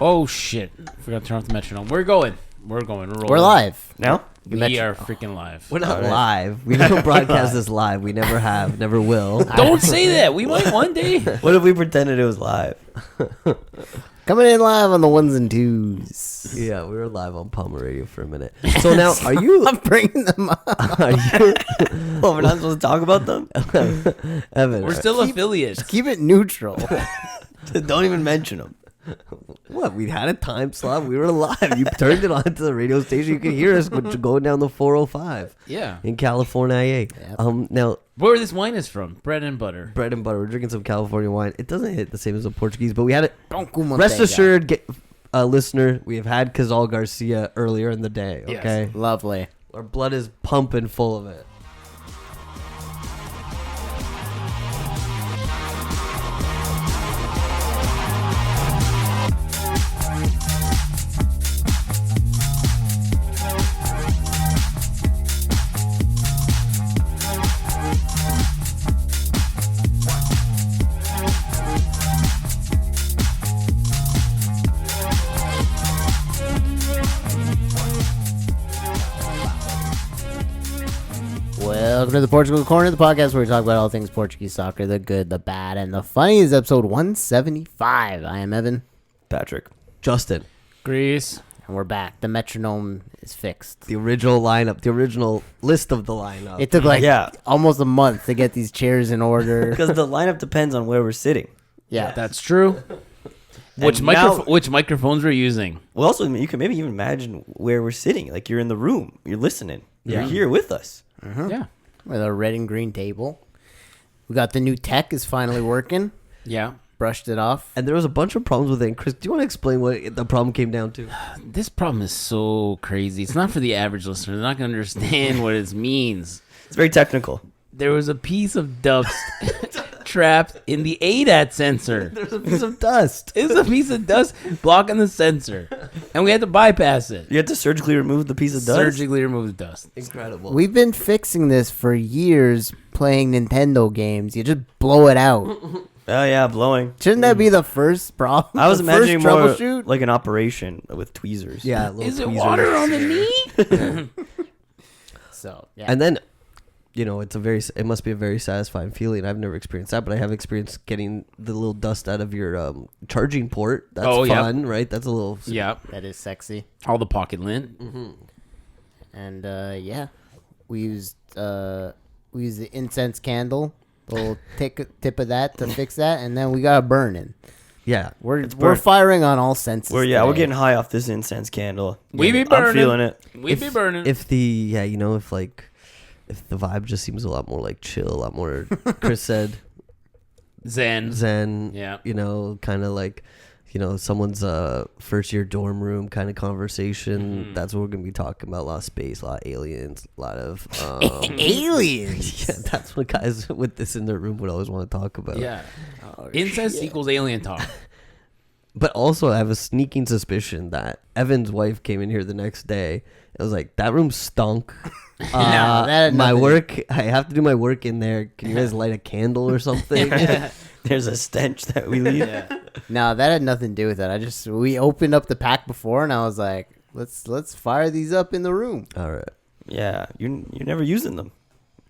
Oh shit! Forgot to turn off the metronome. We're going. We're rolling. We're live. Now? We are freaking live. We're not live. We don't broadcast this live. We never have, never will. Don't say that. We might one day. What if we pretended it was live? Coming in live on the ones and twos. Yeah, we were live on Palmer Radio for a minute. So now, are you? I'm bringing them up. Are you? Oh, we're not supposed to talk about them? Evan, We're still affiliates. Keep it neutral. Don't even mention them. what? We had a time slot. We were live. You turned it on to the radio station. You could hear us going down the 405. Yeah. In California. Yep. Now, Where this wine is from? Bread and butter. bread and butter. We're drinking some California wine. It doesn't hit the same as a Portuguese, but we had it. Manteiga. Rest assured, listener, we have had Cazal Garcia earlier in the day. Yes. Okay, Lovely. our blood is pumping full of it. Welcome to the Portugal Corner, the podcast where we talk about all things Portuguese soccer, the good, the bad, and the funny. Is episode 175. I am Evan, Patrick. Justin, Greece. and we're back. The metronome is fixed. the original lineup, the original list of the lineup. It took Yeah. almost a month to get these chairs in order. Because the lineup depends on where we're sitting. Yeah. That's true. Which now- which microphones we're using? Well, also, you can maybe even imagine where we're sitting. Like, you're in the room. You're listening. Yeah. You're here with us. Yeah. With a red and green table. We got the new tech is finally working. Yeah. Brushed it off. And there was a bunch of problems with it. And Chris, do you want to explain what the problem came down to? This problem is so crazy. It's not for the average listener. They're not going to understand what it means. It's very technical. There was a piece of dust trapped in the ADAT sensor. There's a piece of dust. It's a piece of dust blocking the sensor. And we had to bypass it. You have to surgically remove the piece of dust. Surgically remove the dust. Incredible. We've been fixing this for years playing Nintendo games. You just blow it out. Oh, yeah, blowing. Shouldn't that be the first problem? I was The imagining first more troubleshoot? like an operation with tweezers. Yeah. little Is it tweezers. water on the knee? So, yeah. And then, it must be a very satisfying feeling. I've never experienced that, but I have experienced getting the little dust out of your charging port. That's fun, right? That's a little. Yeah. That is sexy. All the pocket lint. And we used the incense candle, a little tip of that to fix that, and then we got it burning. Yeah. We're burnt. firing on all senses. We're today. getting high off this incense candle. We be I'm burning. feeling it. We be burning. If the vibe just seems a lot more like chill, a lot more, Chris said, Zen. zen, Yeah. kind of like, someone's first year dorm room kind of conversation. That's what we're going to be talking about. A lot of space, a lot of aliens, a lot of aliens. yeah, that's what guys with this in their room would always want to talk about. Yeah. Oh, Incest shit. equals alien talk. But also, I have a sneaking suspicion that Evan's wife came in here the next day. It was like, that room stunk. that had My nothing- work, I have to do my work in there. Can you guys light a candle or something? There's a stench that we leave. No, that had nothing to do with it. We opened up the pack before, and I was like, let's fire these up in the room. All right. Yeah, you're never using them.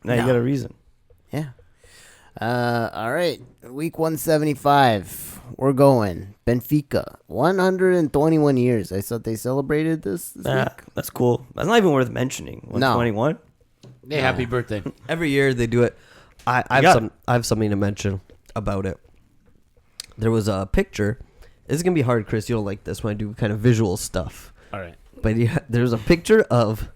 Now you No. got a reason. Yeah. All right. Week 175. We're going. Benfica. 121 years. I thought they celebrated this week. That's cool. That's not even worth mentioning. 121? Hey, happy birthday. Every year they do it. I have something to mention about it. There was a picture. This is gonna be hard, Chris. You don't like this when I do kind of visual stuff. All right. But there's a picture of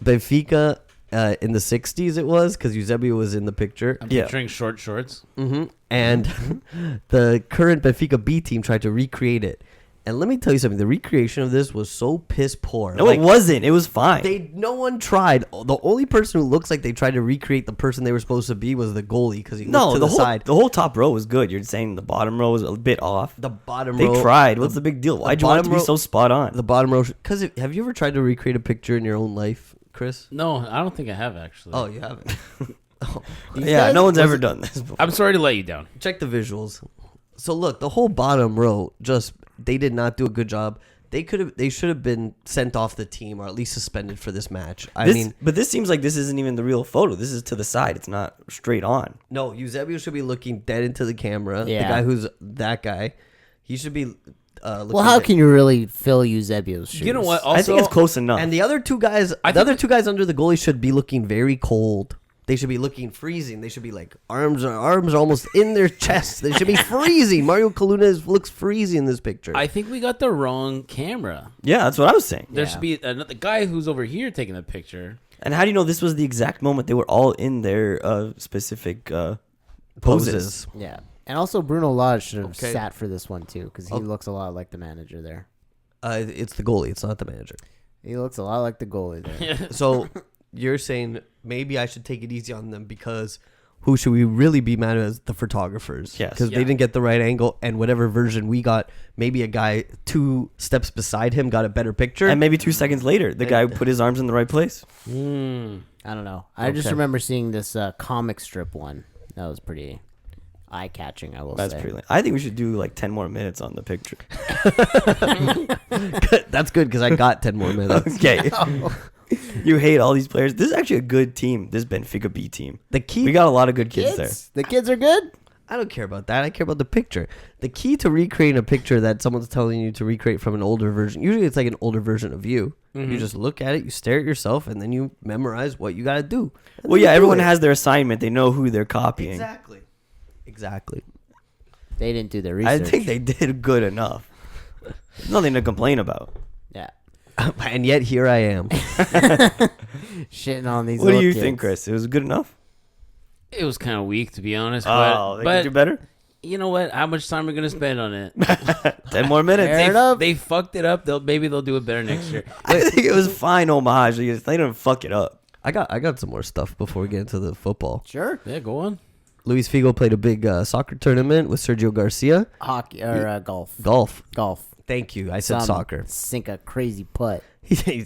Benfica in the 60s. It was because Eusebio was in the picture. I'm Yeah. picturing short shorts. And the current Benfica B team tried to recreate it. And let me tell you something. The recreation of this was so piss poor. No, it wasn't. It was fine. No one tried. The only person who looks like they tried to recreate the person they were supposed to be was the goalie because he looked to the side. The whole top row was good. You're saying the bottom row was a bit off. The bottom They row. tried. What's the big deal? Why'd you want it to be so spot on? The bottom row. Because have you ever tried to recreate a picture in your own life, Chris? No, I don't think I have actually. Oh, you haven't. Yeah, no one's ever done this before. I'm sorry to let you down. Check the visuals. So look, the whole bottom row just they did not do a good job. They should have been sent off the team or at least suspended for this match. But this seems like this isn't even the real photo. This is to the side. It's not straight on. No, Eusebio should be looking dead into the camera. Yeah. The guy who's that guy, he should be. Looking Well, how dead. can you really fill Eusebio's shoes? You know what? Also, I think it's close enough. And the other two guys, two guys under the goalie should be looking very cold. They should be looking freezing. They should be like arms are almost in their chests. They should be freezing. Mario Coluna looks freezing in this picture. I think we got the wrong camera. Yeah, that's what I was saying. There should be another guy who's over here taking the picture. And how do you know this was the exact moment they were all in their specific poses? Yeah. And also, Bruno Lage should have Okay. sat for this one, too, because he looks a lot like the manager there. It's the goalie. It's not the manager. He looks a lot like the goalie there. So you're saying maybe I should take it easy on them because who should we really be mad at as the photographers? Yes. Because Yeah. they didn't get the right angle, and whatever version we got, maybe a guy 2 steps beside him got a better picture. And maybe 2 seconds later, the guy put his arms in the right place. I don't know. I just Okay. remember seeing this comic strip one. That was pretty eye-catching, I will That's say. pretty. I think we should do like 10 more minutes on the picture. That's good because I got 10 more minutes. Okay. You hate all these players. This is actually a good team. This Benfica B team. The key, We got a lot of good kids there. The kids are good? I don't care about that. I care about the picture. The key to recreating a picture that someone's telling you to recreate from an older version, usually it's like an older version of you. You just look at it, you stare at yourself, and then you memorize what you got to do. And Well, then yeah, you do everyone it. has their assignment. They know who they're copying. Exactly. They didn't do their I research. think they did good enough. There's nothing to complain about. Yeah. And yet here I am. Shitting on these What do little you kids. think, Chris? It was good enough? It was kind of weak, to be honest. Oh, they but could do better? you know what? How much time are we gonna spend on it? 10 more minutes. Fair enough. They fucked it up. Maybe they'll do it better next year. I think it was fine homage. They didn't fuck it up. I got some more stuff before we get into the football. Sure. Yeah, go on. Luis Figo played a big soccer tournament with Sergio Garcia. Hockey or golf. Golf. Thank you. I said Some soccer. Sink a crazy putt.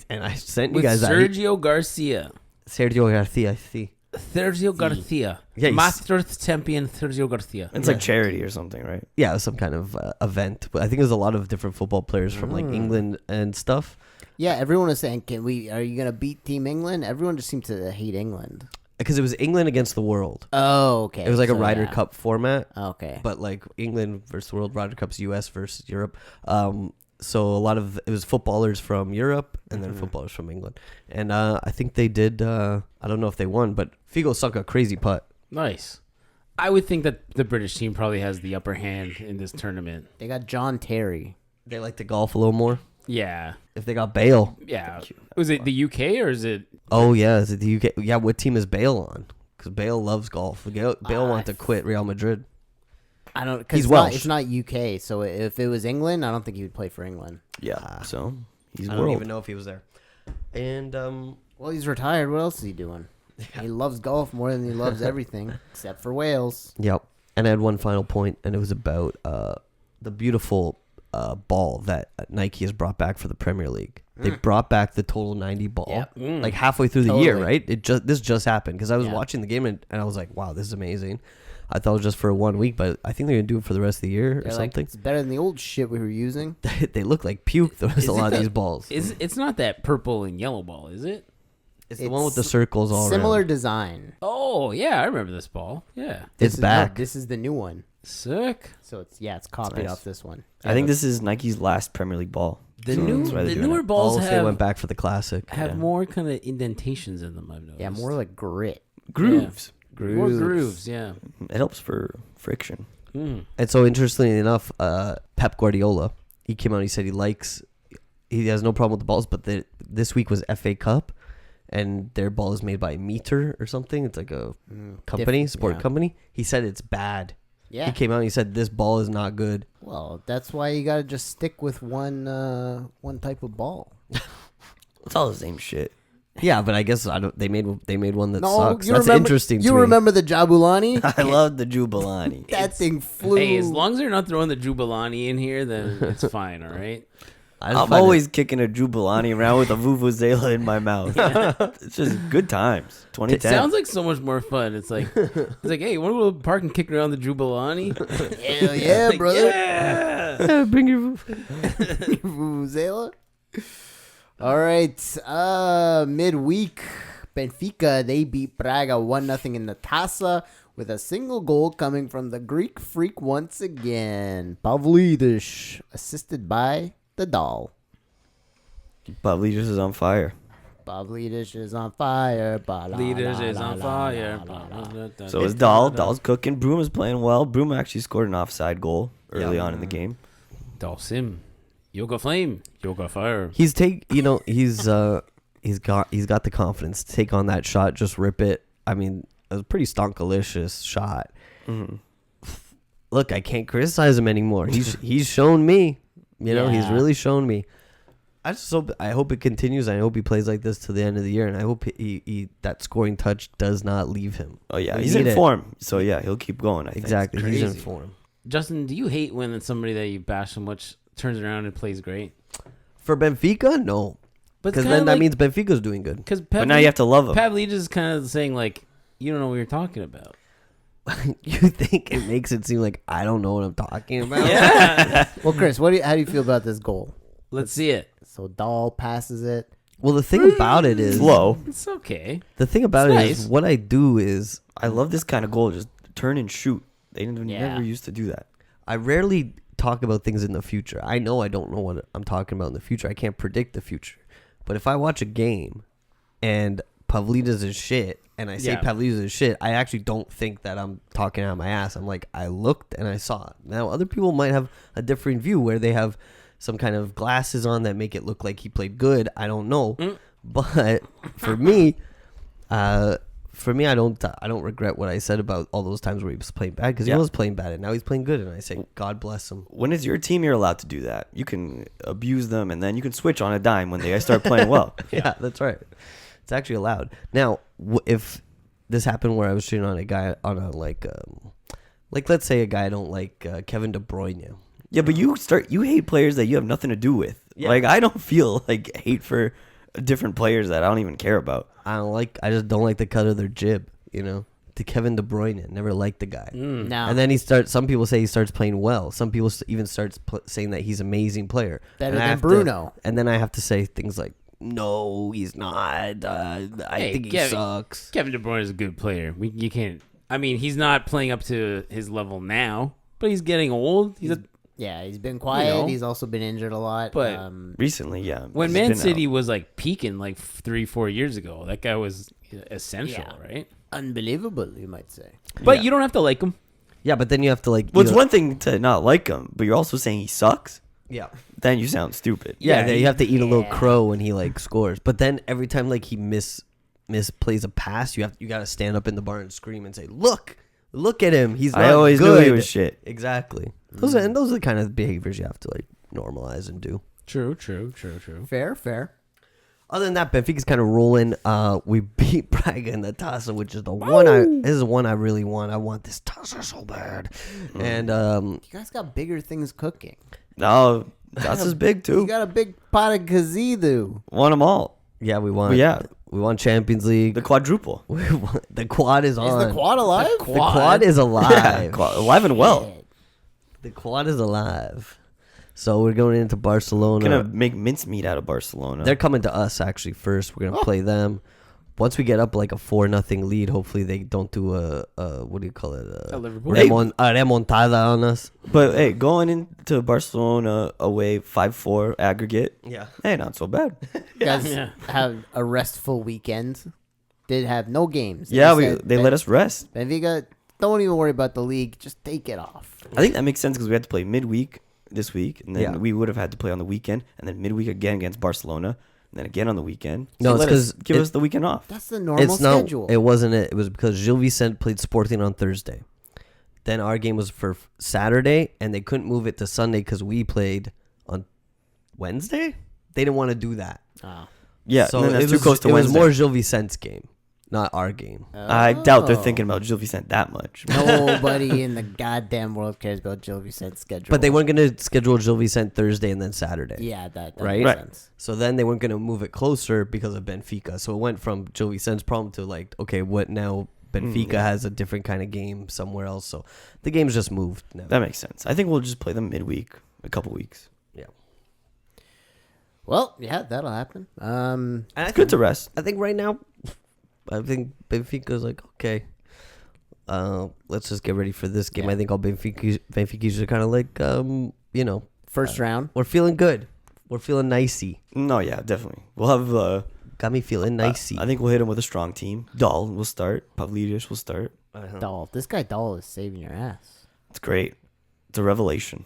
And I sent you With guys that. Sergio Garcia. Sergio Garcia. See. Sergio Garcia. Yeah, Masters champion Sergio Garcia. It's like charity or something, right? Yeah, it was some kind of event. But I think it was a lot of different football players from like England and stuff. Yeah, everyone was saying, are you going to beat Team England? Everyone just seemed to hate England. Because it was England against the world. Oh, okay. It was like a So, Ryder yeah. Cup format. Okay. But like England versus the world, Ryder Cup's US versus Europe. So a lot of it was footballers from Europe and then footballers from England. And I think they did. I don't know if they won, but Figo sunk a crazy putt. Nice. I would think that the British team probably has the upper hand in this tournament. They got John Terry. They like to golf a little more. Yeah. If they got Bale. Yeah. Was it the UK or is it? Oh yeah, is it the UK? Yeah, what team is Bale on? Because Bale loves golf. Bale wanted to quit Real Madrid. I don't. Cause He's it's not, Welsh. it's not UK. So if it was England, I don't think he would play for England. Yeah. So he's I don't world. even know if he was there. And Well, he's retired. What else is he doing? He loves golf more than he loves everything, except for Wales. yep. And I had one final point, and it was about the beautiful ball that Nike has brought back for the Premier League. They brought back the total 90 ball, Yep. like halfway through the year, Totally. right? This just happened because I was Yeah. watching the game and I was like, wow, this is amazing. I thought it was just for 1 week, but I think they're gonna do it for the rest of the year or They're like, something. it's better than the old shit we were using. They look like puke. There's a Is lot it of the- these balls. It's not that purple and yellow ball, is it? It's the one with the circles all Similar around. design. Oh yeah, I remember this ball. Yeah. It's back. This is the new one. Sick. So it's copied nice. off this one. I think this is Nike's last Premier League ball. The So that's why they're doing newer it. balls Also, they went have back for the classic. more kind of indentations in them. I've noticed. Yeah, more like grit. grooves. More grooves. Yeah. It helps for friction. Mm. And so, interestingly enough, Pep Guardiola, he came out and he said he has no problem with the balls, but this week was FA Cup, and their ball is made by Meter or something. It's like a company, sport yeah. company. He said it's bad. Yeah. He came out and he said this ball is not good. Well, that's why you gotta just stick with one type of ball. It's all the same shit. Yeah, but I guess they made one that No, sucks. you That's remember, interesting. You to me. remember the Jabulani? I love the Jubilani. That thing flew. Hey, as long as they're not throwing the Jubilani in here, then it's fine. All right. I just I'm find always kicking a Jubilani around with a vuvuzela in my mouth. It's just good times. It 2010. sounds like so much more fun. It's like, hey, you want to go to the park and kick around the Jubilani? Hell yeah, Like, brother. Yeah. Bring your Vuvuzela. All right. Midweek, Benfica, they beat Braga 1-0 in the Taça with a single goal coming from the Greek freak once again. Pavlidis, assisted by the Dahl. Pavlidis is on fire. Pavlidis is on fire. Leaders is on fire. So is Dahl. Dahl's cooking. Broom is playing well. Broom actually scored an offside goal early on in the game. Dahl Sim. Yoga Flame. Yoga Fire. He's he's got the confidence to take on that shot, just rip it. I mean, it was a pretty stonkalicious shot. Mm-hmm. Look, I can't criticize him anymore. He's shown me, he's really shown me. I hope it continues. I hope he plays like this to the end of the year, and I hope he that scoring touch does not leave him. Oh yeah, We he's need in it. form. So yeah, he'll keep going. I think. Exactly, he's in crazy. form. Justin, do you hate when somebody that you bash so much turns around and plays great? For Benfica, no, But because then that means Benfica's doing good. But now you have to love him. Pavlidis is kind of saying like, you don't know what you're talking about. You think it makes it seem like I don't know what I'm talking about? Yeah. Well, Chris, how do you feel about this goal? Let's see it. So Dahl passes it. Well, the thing about it is, Slow. It's okay. the thing about It's it is, nice. what I do is I love this kind of goal. Just turn and shoot. They Yeah. never used to do that. I rarely talk about things in the future. I know I don't know what I'm talking about in the future. I can't predict the future. But if I watch a game and Pavlidis is shit, and I say Yeah. Pavlidis is shit, I actually don't think that I'm talking out of my ass. I'm like, I looked and I saw it. Now, other people might have a different view where they have some kind of glasses on that make it look like he played good. I don't know. But for me, I don't regret what I said about all those times where he was playing bad, because he Yeah. was playing bad and now he's playing good, and I say God bless him. When it's your team, you're allowed to do that. You can abuse them, and then you can switch on a dime when they start playing well. Yeah, that's right. It's actually allowed. Now, if this happened where I was shooting on a guy on a like let's say a guy I don't like, Kevin De Bruyne. Yeah, but you hate players that you have nothing to do with. Yeah. Like, I don't feel like hate for different players that I don't even care about. I just don't like the cut of their jib, To Kevin De Bruyne, never liked the guy. No. And then some people say he starts playing well. Some people even start saying that he's an amazing player. Better And I than have to- Bruno. and then I have to say things like, no, he's not. I think he sucks. Kevin De Bruyne is a good player. You can't. I mean, he's not playing up to his level now, but he's getting old. Yeah, he's been quiet. know. He's also been injured a lot. But Recently, yeah. when he's Man been City out. was like peaking like 3-4 years ago, that guy was essential, Yeah. right? unbelievable, you might say. But Yeah. you don't have to like him. Yeah, but then you have to like. Well, it's one thing to not like him, but you're also saying he sucks. Yeah. Then you sound stupid. Yeah, Yeah, you have to eat a little yeah. crow when he like scores. But then every time like he misplays a pass, you got to stand up in the bar and scream and say, "Look at him. He's not I always good." knew he was shit. Exactly. Those are the kind of behaviors you have to like normalize and do. True. True. Fair. Other than that, Benfica's kind of rolling. We beat Braga in the Taça, which is the one this is one I really want. I want this Taça so bad. And You guys got bigger things cooking. No, that's as big You too. got a big pot of Kazidu. Won them all. yeah, we won. Yeah. We won Champions League. The quadruple. The quad is on. Is the quad alive? The quad is alive. Alive and well. The quad is alive. So we're going into Barcelona. Gonna make mincemeat out of Barcelona. They're coming to us actually first. We're gonna play them. Once we get up like a 4-0 lead, hopefully they don't do a what do you call it? A Liverpool. Hey. A remontada on us. But hey, going into Barcelona away 5-4 aggregate. Yeah. Hey, not so bad. You guys Yeah. have a restful weekend. Did have no games. Yeah, said they let us rest. Benfica, don't even worry about the league. Just take it off. I think that makes sense because we had to play midweek this week, and then Yeah. we would have had to play on the weekend, and then midweek again against Barcelona, and then again on the weekend. No, it's let us- 'cause give it- us the weekend off. That's the normal schedule. It wasn't it. It was because Gil Vicente played Sporting on Thursday. Then our game was for Saturday, and they couldn't move it to Sunday because we played on Wednesday. They didn't want to do that. Oh. Yeah, so and then that's it too was, close to it was Wednesday. more Gil Vicente's game, not our game. I doubt they're Oh. thinking about Gil Vicente that much. Nobody in the goddamn world cares about Gil Vicente's schedule. But they weren't going to schedule Gil Vicente Thursday and then Saturday. Yeah, that Right? makes Right. sense. So then they weren't going to move it closer because of Benfica. So it went from Gil Vicente's problem to like, okay, what now? Benfica has a different kind of game somewhere else. So the game's just moved now. That makes sense. I think we'll just play them midweek. a couple weeks. Well, yeah, that'll happen. It's good to rest. I think right now, I think Benfica's like, okay, let's just get ready for this game. Yeah. I think all Benfica's are kind of like, First round. we're feeling good. We're feeling nicey. No, yeah, definitely. We'll have. Got me feeling nicey. I think we'll hit him with a strong team. Dahl will start. Pavlidis will start. Dahl. This guy Dahl is saving your ass. It's great. It's a revelation.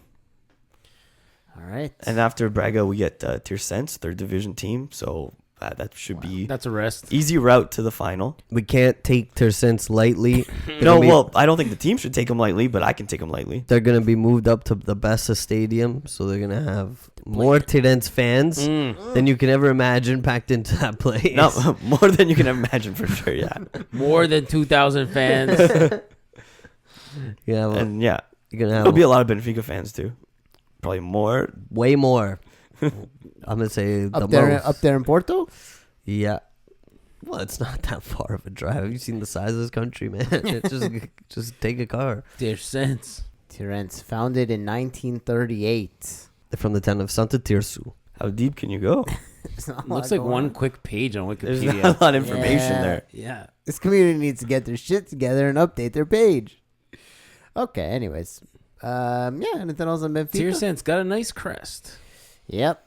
All right. And after Braga, we get Tirense, third division team. So that should be That's a rest. easy route to the final. We can't take Tirense lightly. No, well, I don't think the team should take him lightly, but I can take him lightly. They're going to be moved up to the Bessa Stadium, so they're going to have more Tirense fans than you can ever imagine packed into that place. No, more than you can imagine for sure, yeah. More than 2,000 fans. Yeah, well, And yeah, you're going to there'll have be a lot of Benfica fans too. Probably more. way more. I'm going to say Up the there, most. up there in Porto. Yeah. Well, it's not that far of a drive. Have you seen the size of this country, man? just take a car. There's sense. Tirense, founded in 1938. They're from the town of Santa Tirsu. How deep can you go? There's not a Looks lot like going one on. quick page on There's Wikipedia. not a lot of information Yeah. there. Yeah. This community needs to get their shit together and update their page. Okay, anyways. Yeah, anything else on Benfica? Tirense got a nice crest. Yep.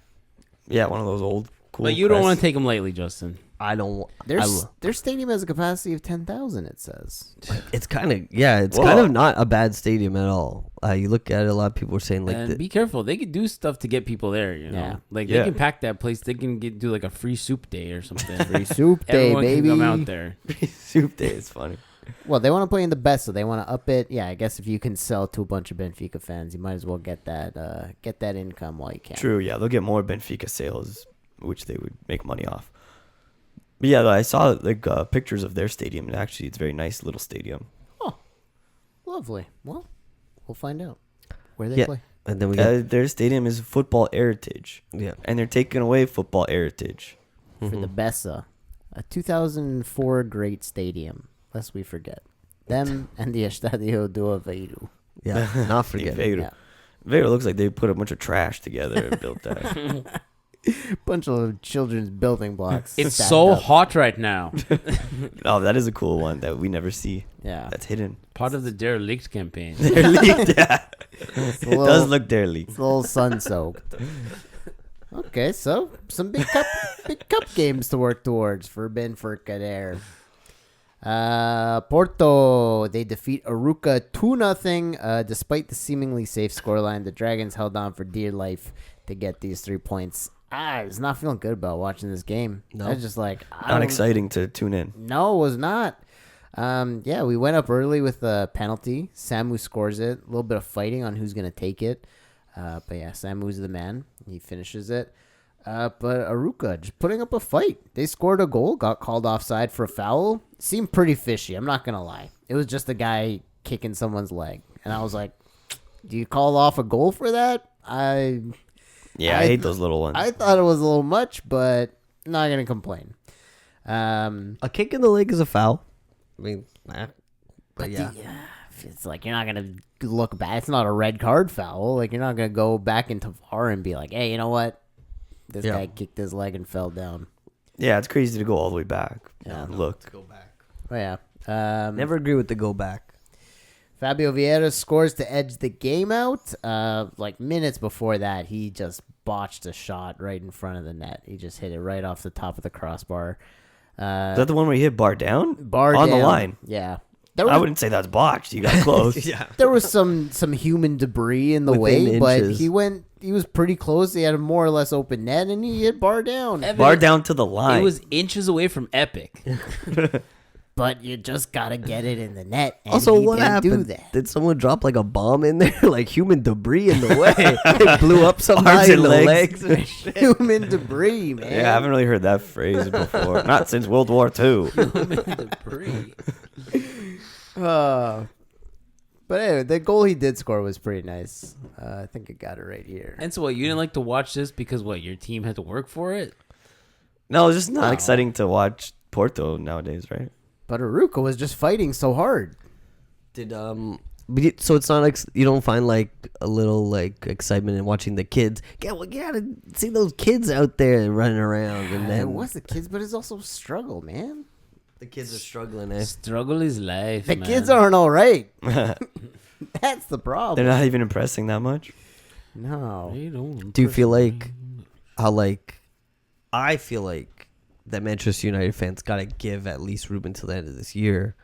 Yeah, one of those old cool. But you don't want crests. to take him lightly, Justin. I don't. Their stadium has a capacity of 10,000, it says. It's kind of It's Whoa. kind of not a bad stadium at all. You look at it, a lot of people are saying like, And be careful. They could do stuff to get people there, you know? Yeah. Like, Yeah. they can pack that place. They can do, like, a free soup day or something. Free soup day, Everyone baby. can come out there. Soup Day is funny. Well, they want to play in the best, so they want to up it. Yeah, I guess if you can sell to a bunch of Benfica fans, you might as well get that income while you can. True, yeah, they'll get more Benfica sales, which they would make money off. But yeah, I saw like pictures of their stadium, and actually, it's a very nice little stadium. Lovely. Well, we'll find out where they Yeah. play. and then we get Their stadium is football heritage, yeah. and they're taking away football heritage. For the Bessa, a 2004 great stadium, lest we forget. Them and the Estadio do Aveiro. Yeah, not forget. Vero. Yeah. Vero looks like they put a bunch of trash together and built that. Bunch of children's building blocks. It's stacked so up. hot right now. Oh, that is a cool one that we never see. Yeah. That's hidden. Part of the derelict campaign. Derelict, yeah. It's a It little, does look derelict. it's a little sun soaked. Okay, so some big cup games to work towards for Benfica there. Porto, they defeat Arouca 2-0. Despite the seemingly safe scoreline, the Dragons held on for dear life to get these 3 points. I was not feeling good about watching this game. No. I was just like, Not exciting to tune in. No, it was not. Yeah, we went up early with a penalty. Samu scores it. A little bit of fighting on who's going to take it. But yeah, Samu's the man. He finishes it. But Arouca just putting up a fight. They scored a goal, got called offside for a foul. Seemed pretty fishy, I'm not going to lie. It was just a guy kicking someone's leg. And I was like, do you call off a goal for that? Yeah, I hate those little ones. I thought it was a little much, but not going to complain. A kick in the leg is a foul. I mean, but yeah. It's like you're not gonna look back. It's not a red card foul. Like you're not gonna go back into VAR and be like, "Hey, you know what? This Yeah. guy kicked his leg and fell down." Yeah, it's crazy to go all the way back. Yeah. Look. Go back. Oh yeah. Never agree with the go back. Fabio Vieira scores to edge the game out. Like minutes before that, he just botched a shot right in front of the net. He just hit it right off the top of the crossbar. Is that the one where you hit bar down? Bar on down. the line. Yeah. I wouldn't say that's botched. You got close. Yeah. There was some human debris in the Within way, but inches. he was pretty close. He had a more or less open net, and he hit bar down. Bar down to the line. It was inches away from epic. But you just gotta get it in the net. And Also, he what didn't happened? do that. Did someone drop like a bomb in there, like human debris in the way? It blew up some Arms guy in and the legs. legs. and shit. Human debris, man. Yeah, I haven't really heard that phrase before. Not since World War II. Debris. But anyway, the goal he did score was pretty nice. I think I got it right here. And so what, you didn't like to watch this because what, your team had to work for it? No, it's just not No. exciting to watch Porto nowadays, right? But Arouca was just fighting so hard. Did So it's not like you don't find like a little like excitement in watching the kids. Yeah, well, you gotta see those kids out there running around, and It then was the kids, but it's also struggle, man. the kids are struggling. Eh? Struggle is life. The man. kids aren't all right. That's the problem. They're not even impressing that much. No. They don't Do you feel impress like me. how like I feel like that Manchester United fans gotta give at least Ruben till the end of this year,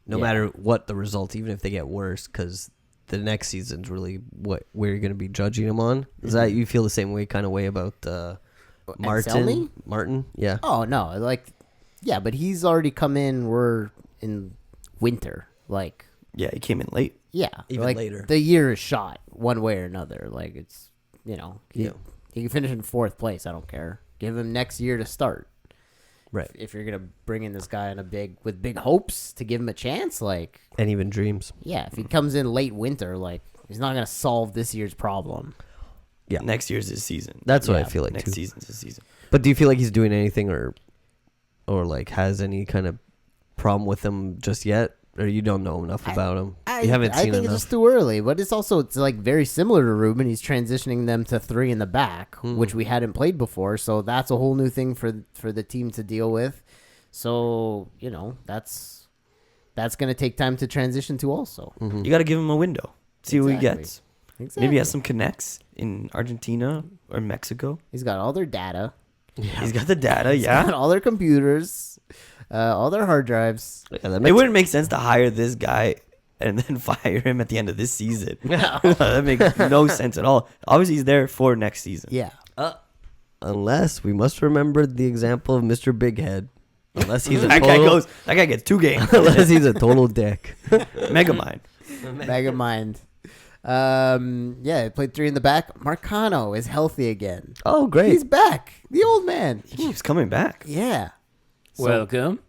no Yeah. matter what the result, even if they get worse, because the next season's really what where you're gonna be judging them on. Is that you feel the same way kind of way about Anselmi? Martin? Yeah. Oh no, like, yeah, but he's already come in. We're in winter, like, Yeah, he came in late. yeah, Even like, later. The year is shot one way or another. Like, it's he Yeah. can finish in 4th place. I don't care. Give him next year to start. Right. If you're gonna bring in this guy on with big hopes to give him a chance, like, And even dreams. yeah, if he comes in late winter, like, he's not gonna solve this year's problem. Yeah. Next year's his season. That's what I Yeah, feel like Next too. season's his season. But do you feel like he's doing anything or like has any kind of problem with him just yet? Or you don't know enough about him? You haven't I seen think enough. it's just too early, but it's like very similar to Ruben. He's transitioning them to 3 in the back, which we hadn't played before. So that's a whole new thing for the team to deal with. So that's going to take time to transition to also. You got to give him a window. See who he Exactly. gets. Exactly. Maybe he has some connects in Argentina or Mexico. He's got all their data. He's got the data, He's got yeah. all their computers, all their hard drives. Yeah, that It makes- wouldn't make sense to hire this guy and then fire him at the end of this season. That makes no sense at all. Obviously, he's there for next season. Yeah. unless we must remember the example of Mr. Big Head. Unless he's a That guy total, that guy gets 2 games. unless he's a total dick. Megamind. Bag of mind. Yeah, he played 3 in the back. Marcano is healthy again. Oh, great. He's back. The old man. He keeps coming back. Yeah. So, Welcome.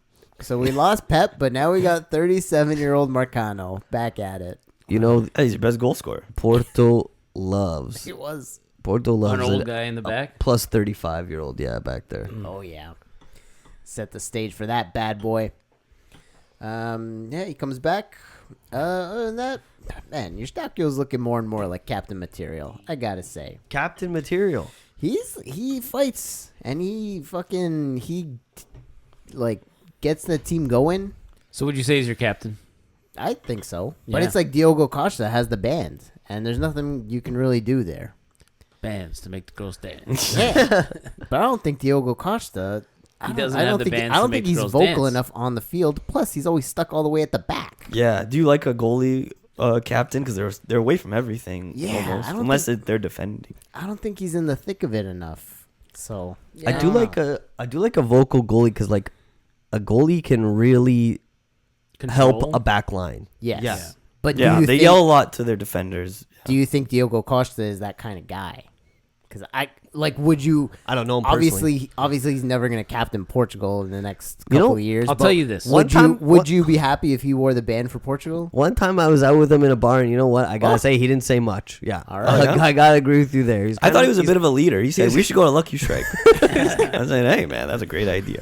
so we lost Pep, but now we got 37-year-old Marcano back at it. You know, He's your best goal scorer. Porto loves. It was. Porto loves An old it. guy in the back. Plus 35-year-old, yeah, back there. Oh yeah. Set the stage for that bad boy. Yeah, he comes back. Other than that, man, Eustáquio's looking more and more like captain material. I gotta say, Captain material. he fights and he like gets the team going. So would you say he's your captain? I think so, but Yeah. it's like Diogo Costa has the band, and there's nothing you can really do there. Bands to make the girls dance. Yeah, but I don't think Diogo Costa. He doesn't have the bands I don't to think make he's girls vocal dance. enough on the field. Plus, he's always stuck all the way at the back. Yeah. Do you like a goalie captain? Because they're away from everything Yeah, almost. I don't Unless they're defending. I don't think he's in the thick of it enough. So I do like a vocal goalie because like a goalie can really help Control. a back line. yes. Yeah. But Yeah, do you they think, yell a lot to their defenders. Do you think Diogo Costa is that kind of guy? Because would you? I don't know him personally. Obviously, he's never going to captain Portugal in the next You know, couple of years. I'll but tell you this. Would you be happy if he wore the band for Portugal? One time I was out with him in a bar, and you know what? I gotta say he didn't say much. Yeah, All right. I gotta agree with you there. I thought he was a bit of a leader. He said, we should go to Lucky Strike. I was like, hey, man, that's a great idea.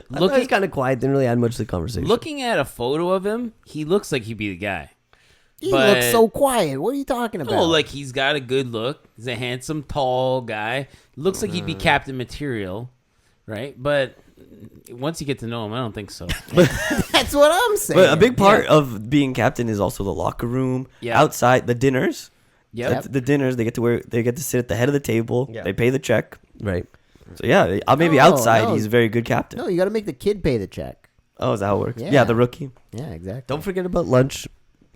Look, he's kind of quiet. Didn't really add much to the conversation. Looking at a photo of him, he looks like he'd be the guy. He But- looks so quiet. What are you talking about? No, like he's got a good look. He's a handsome, tall guy. Looks like he'd be captain material, right? But once you get to know him, I don't think so. that's what I'm saying. But a big part of being captain is also the locker room, Yeah. outside, the dinners. Yep. The dinners, they get to sit at the head of the table. Yeah. They pay the check. right? So yeah, maybe No, outside no. he's a very good captain. No, you got to make the kid pay the check. Oh, is that how it works? Yeah. Yeah, the rookie. Yeah, exactly. Don't forget about lunch.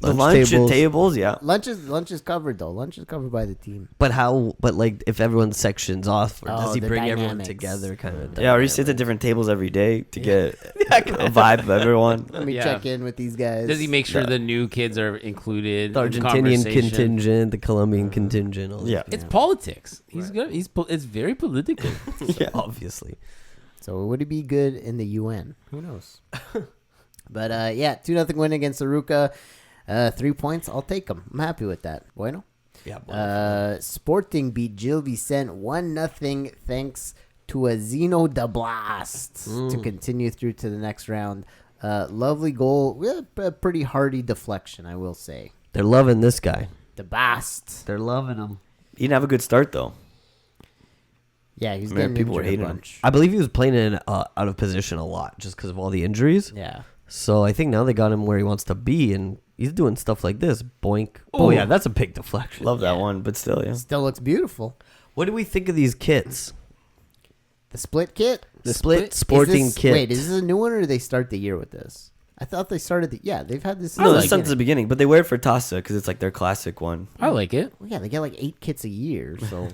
The lunch tables, yeah. Lunch is covered though. Lunch is covered by the team. But how? But like, if everyone sections off, or does Oh, he the bring everyone dynamics. together? Kind of. Yeah, or he sits at different tables every day to get a vibe of everyone. Let me Yeah. check in with these guys. Does he make sure Yeah. the new kids are included? The in Argentinian conversation? contingent, the Colombian contingent. All Yeah. It's politics. He's good. It's very political. Yeah. obviously. So would he be good in the UN? Who knows? But yeah, 2-0 win against Arouca. 3 points. I'll take them. I'm happy with that. Bueno. Yeah. Sporting beat Gil Vicente 1-0 thanks to a Zeno DeB to continue through to the next round Lovely goal. A pretty hardy deflection, I will say. They're loving this guy. The best. They're loving him. He didn't have a good start though. Yeah, he's Man, getting people were injured a hating him. bunch. I believe he was playing in out of position a lot just because of all the injuries. Yeah. So I think now they got him where he wants to be, and he's doing stuff like this. Boink. Oh, yeah, that's a big deflection. Love that one, but still, yeah. Still looks beautiful. What do we think of these kits? The split kit? The split Is sporting this- kit. Wait, is this a new one or did they start the year with this? I thought they started they've had this. No, since this since the beginning, but they wear it for Taça because it's like their classic one. I like it. Well, yeah, they get like 8 kits a year, so.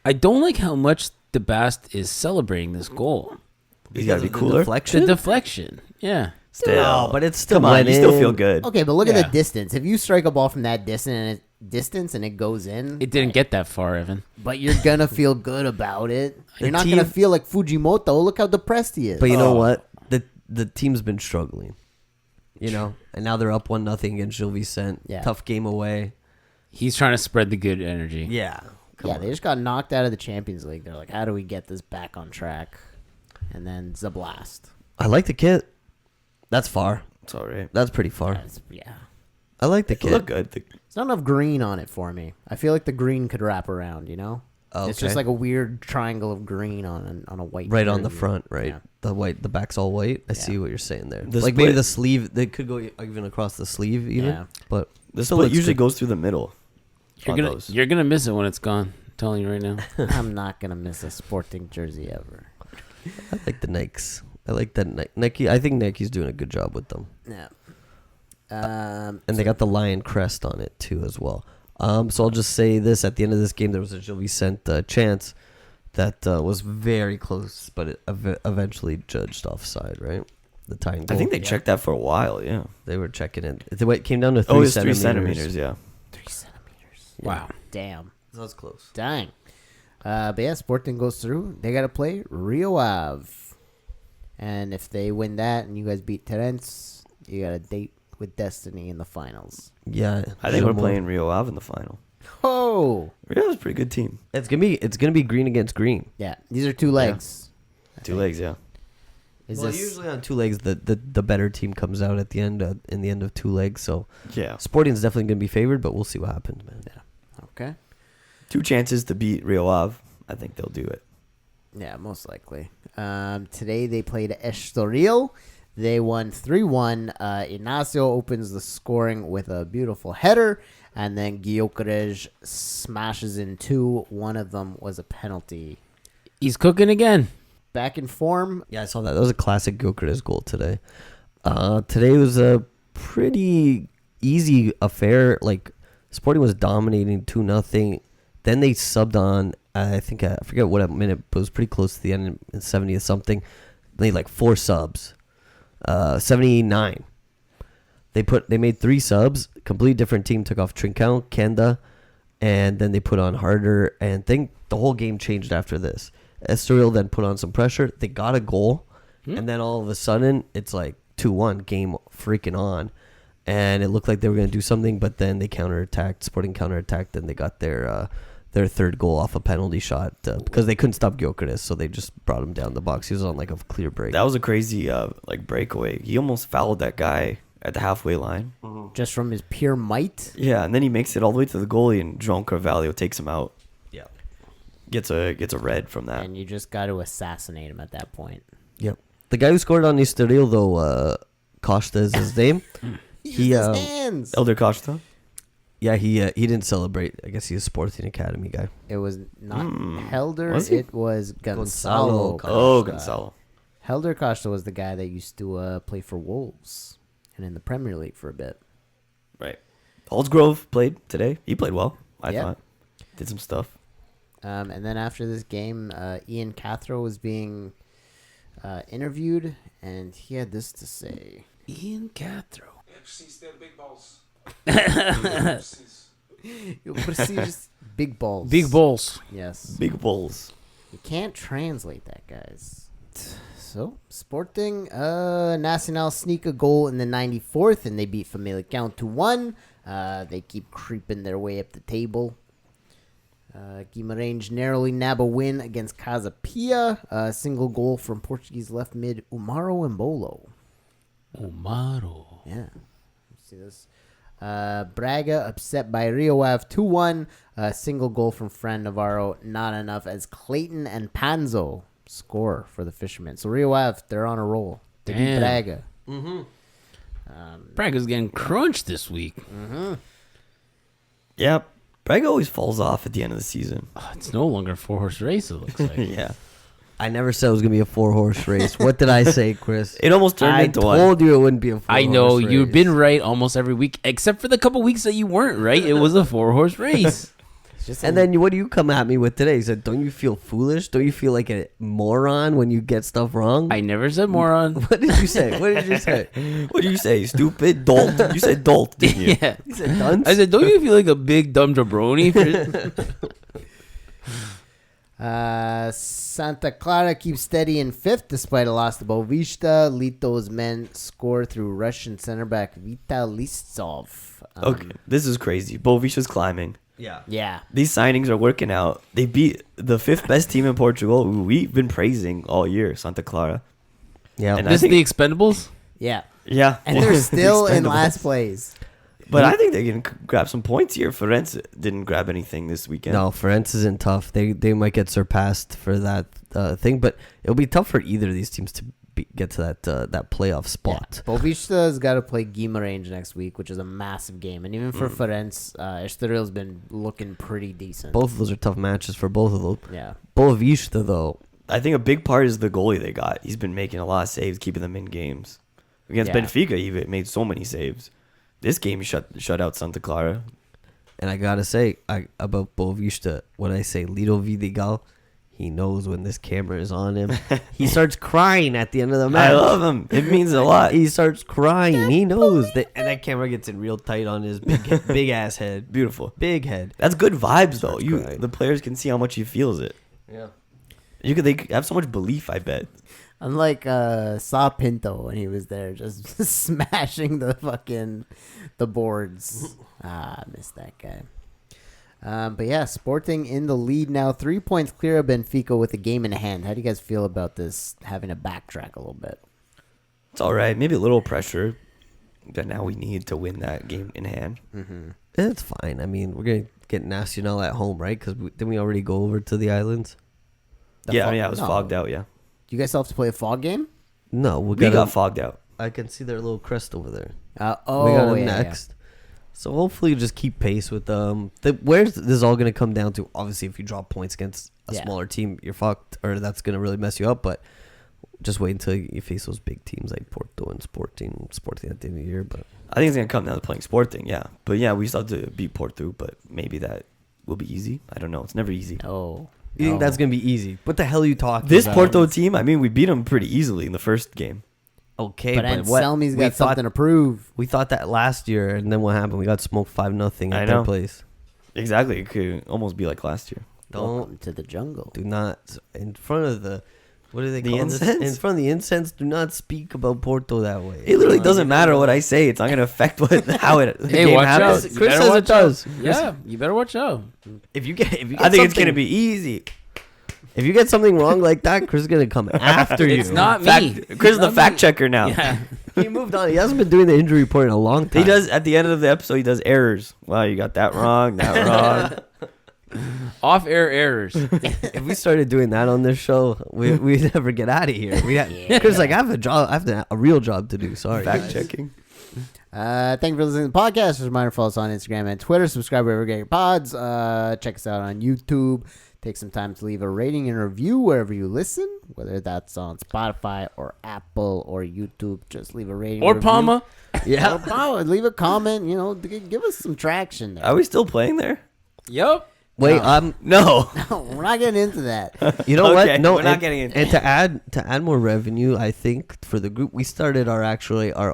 I don't like how much the Bast is celebrating this goal. He's got to be The cooler. deflection? The deflection. Yeah. Still, No, but it's still come on. went You still in. feel good. Okay, but look at Yeah. the distance. If you strike a ball from that distance and it goes in, It didn't get that far, Evan. but you're gonna feel good about it. The You're not team- gonna feel like Fujimoto. Look how depressed he is. But you know what? The team's been struggling. You know? And now they're up 1-0 against Gil Vicente. Yeah. Tough game away. He's trying to spread the good energy. Yeah. Yeah, they just got knocked out of the Champions League. They're like, how do we get this back on track? And then Zablast. I like the kit. That's far. It's all right. That's pretty far. Yeah. I like the They kit. look good. There's not enough green on it for me. I feel like the green could wrap around, you know? Oh, It's okay. just like a weird triangle of green on a white Right on the jersey. front, right? Yeah. The back's all white. I see Yeah. what you're saying there. The like maybe split- the sleeve, they could go even across the sleeve, even. Yeah. But The still split looks usually good. goes through the middle. on those. You're gonna miss it when it's gone. I'm telling you right now. I'm not going to miss a Sporting jersey ever. I like the Nikes. I like that Nike. I think Nike's doing a good job with them, Yeah. and they got the lion crest on it too as well. So I'll just say this: at the end of this game, there was a Gil Vicente chance that was very close, but it eventually judged offside. Right, the tying goal. I think they checked that for a while. Yeah. they were checking it. It came down to 3 Oh, it's centimeters. 3 centimeters. Yeah. 3 centimeters. Wow. Damn. That's close. Dang. But yeah, Sporting goes through. They got to play Rio Ave. And if they win that and you guys beat Tirense, you got a date with Destiny in the finals. Yeah, I think we're Gilmore. playing Rio Ave in the final. Oh! Rio Ave's a pretty good team. It's gonna be green against green. Yeah, these are 2 legs. I 2 think. legs, yeah. Is Well, this usually on 2 legs, the better team comes out at the end. In the end of 2 legs, so Yeah. Sporting's definitely gonna be favored, but we'll see what happens, man. okay? 2 chances to beat Rio Ave. I think they'll do it. Yeah, most likely. Today they played Estoril. They won 3-1. Inácio opens the scoring with a beautiful header, and then Gyökeres smashes in 2. One of them was a penalty. He's cooking again. Back in form. Yeah, I saw that. That was a classic Gyökeres goal today. Today was a pretty easy affair. Like Sporting was dominating 2-0. Then they subbed on. I forget what minute, but it was pretty close to the end in 70 or something. They had like 4 subs. 79. They made 3 subs. Completely different team took off Trincão, Kenda, and then they put on Harder. And think the whole game changed after this. Estoril then put on some pressure. They got a goal, and then all of a sudden it's like 2-1, game freaking on, and it looked like they were gonna do something, but then they counterattacked. Sporting counterattacked, and they got their 3rd goal off a penalty shot because they couldn't stop Gyökeres, so they just brought him down the box. He was on like a clear break. That was a crazy breakaway. He almost fouled that guy at the halfway line. Just from his pure might. Yeah, and then he makes it all the way to the goalie, and João Carvalho takes him out. Yeah. Gets a red from that. And you just got to assassinate him at that point. Yep. The guy who scored on Estoril though, Costa is his name. He used his hands. Elder Costa. Yeah, he didn't celebrate. I guess he's a Sporting Academy guy. It was not Helder. Was he? It was Gonçalo. Gonçalo. Oh, Costa. Gonçalo. Helder Costa was the guy that used to play for Wolves and in the Premier League for a bit. Right. Holdsgrove played today. He played well, I Yeah. thought. Did some stuff. And then after this game, Ian Cathro was being interviewed, and he had this to say. Ian Cathro. É preciso ter big balls. You preciso big balls. Big balls. Yes. Big bulls. You can't translate that, guys. So, Sporting, Nacional sneak a goal in the 94th, and they beat Famalicão 2-1. They keep creeping their way up the table. Guimarães narrowly nab a win against Casa Pia. A single goal from Portuguese left mid Umaro Embolo. Omaro. Yeah. Let's see this. Braga upset by Rio Ave 2-1. A single goal from Fran Navarro. Not enough as Clayton and Panzo score for the Fishermen. So Rio Ave, they're on a roll. They beat Damn. Braga. Braga's getting crunched this week. Yeah, Braga always falls off at the end of the season. Oh, it's no longer a 4-horse race, it looks like. Yeah. I never said it was gonna be a 4-horse race. What did I say, Chris? It almost turned I into one. told you it wouldn't be a 4-horse I know, race. you've been right almost every week, except for the couple weeks that you weren't right. It was a 4-horse race. It's just And then what do you come at me with today? You said, don't you feel foolish? Don't you feel like a moron when you get stuff wrong? I never said moron. What did you say? What did you say? What do you say? Stupid? Dolt? You said dolt, didn't you? Yeah. You said dunce? I said, don't you feel like a big dumb jabroni? Santa Clara keeps steady in fifth despite a loss to Boavista. Lito's men score through Russian center back Vital Listsov. Okay, this is crazy. Boavishta's climbing. Yeah. Yeah. These signings are working out. They beat the fifth best team in Portugal, who we've been praising all year, Santa Clara. Yeah. And This is the Expendables? Yeah. Yeah. And they're still in Expendables. last place. But I think they can grab some points here. Firenze didn't grab anything this weekend. No, Firenze isn't tough. They might get surpassed for that thing, but it'll be tough for either of these teams to get to that playoff spot. Yeah. Boavista's got to play Guimarães next week, which is a massive game. And even for Firenze, Estoril's been looking pretty decent. Both of those are tough matches for both of them. Yeah. Boavista, though, I think a big part is the goalie they got. He's been making a lot of saves, keeping them in games. Against Yeah. Benfica, he made so many saves. This game, he shut out Santa Clara. and I gotta say about Boavista, when I say Lido Vidigal, he knows when this camera is on him. He starts crying at the end of the match. I love him. It means a lot. He starts crying. He knows that, and that camera gets in real tight on his big ass head. Beautiful. Big head. That's good vibes, though. crying. The players can see how much he feels it. Yeah. They have so much belief, I bet. Unlike Sa Pinto when he was there, just smashing the boards. I missed that guy. But yeah, Sporting in the lead now, 3 points clear of Benfica with a game in hand. How do you guys feel about this having to backtrack a little bit? It's all right. Maybe a little pressure that now we need to win that game in hand. Mm-hmm. It's fine. I mean, we're gonna get Nacional at home, right? Because didn't we already go over to the islands? I was fogged out, yeah. Do you guys still have to play a fog game? No, We got fogged out. I can see their little crest over there. We got Oh, them yeah, next. So hopefully just keep pace with them. Where's this all going to come down to? Obviously, if you drop points against a Yeah. smaller team, you're fucked, or that's going to really mess you up. But just wait until you face those big teams like Porto and Sporting at the end of the year. But I think it's going to come down to playing Sporting, yeah. But yeah, we still have to beat Porto, but maybe that will be easy. I don't know. It's never easy. Oh. you think that's going to be easy? What the hell are you talking This about? Porto team, I mean, we beat them pretty easily in the first game. Okay, But Anselmi's got something to prove. We thought that last year, and then what happened? We got smoked 5-0 I at know. their place. Exactly. It could almost be like last year. Welcome to the jungle. Do not in front of the what do they The call this? incense? In front of the incense. Do not speak about Porto that way. It literally doesn't matter what I say. It's not going to affect the Hey, game watch out. happens. You Chris better says it watch does. out. Yeah, you better watch out. If you get I think it's going to be easy. if you get something wrong like that, Chris is gonna come after you. It's not me. Chris is the Not fact me. checker now. Yeah. He moved on. He hasn't been doing the injury report in a long time. He does at the end of the episode. He does errors. Wow, you got that wrong. That wrong. Off-air errors. If we started doing that on this show, we'd never get out of here. Chris, like I have a job. I have a real job to do. Sorry, Fact guys. checking. Thank you for listening to the podcast. Just a reminder, follow us on Instagram and Twitter. Subscribe wherever you get your pods. Check us out on YouTube. Take some time to leave a rating and review wherever you listen, whether that's on Spotify or Apple or YouTube. Just leave a rating Or review. Palma. Yeah, or Palma. Leave a comment. You know, give us some traction there. Are we still playing there? Yep. Wait, No. No, we're not getting into that. you know Okay, what? No, we're not and, getting into and to add more revenue, I think for the group, we started our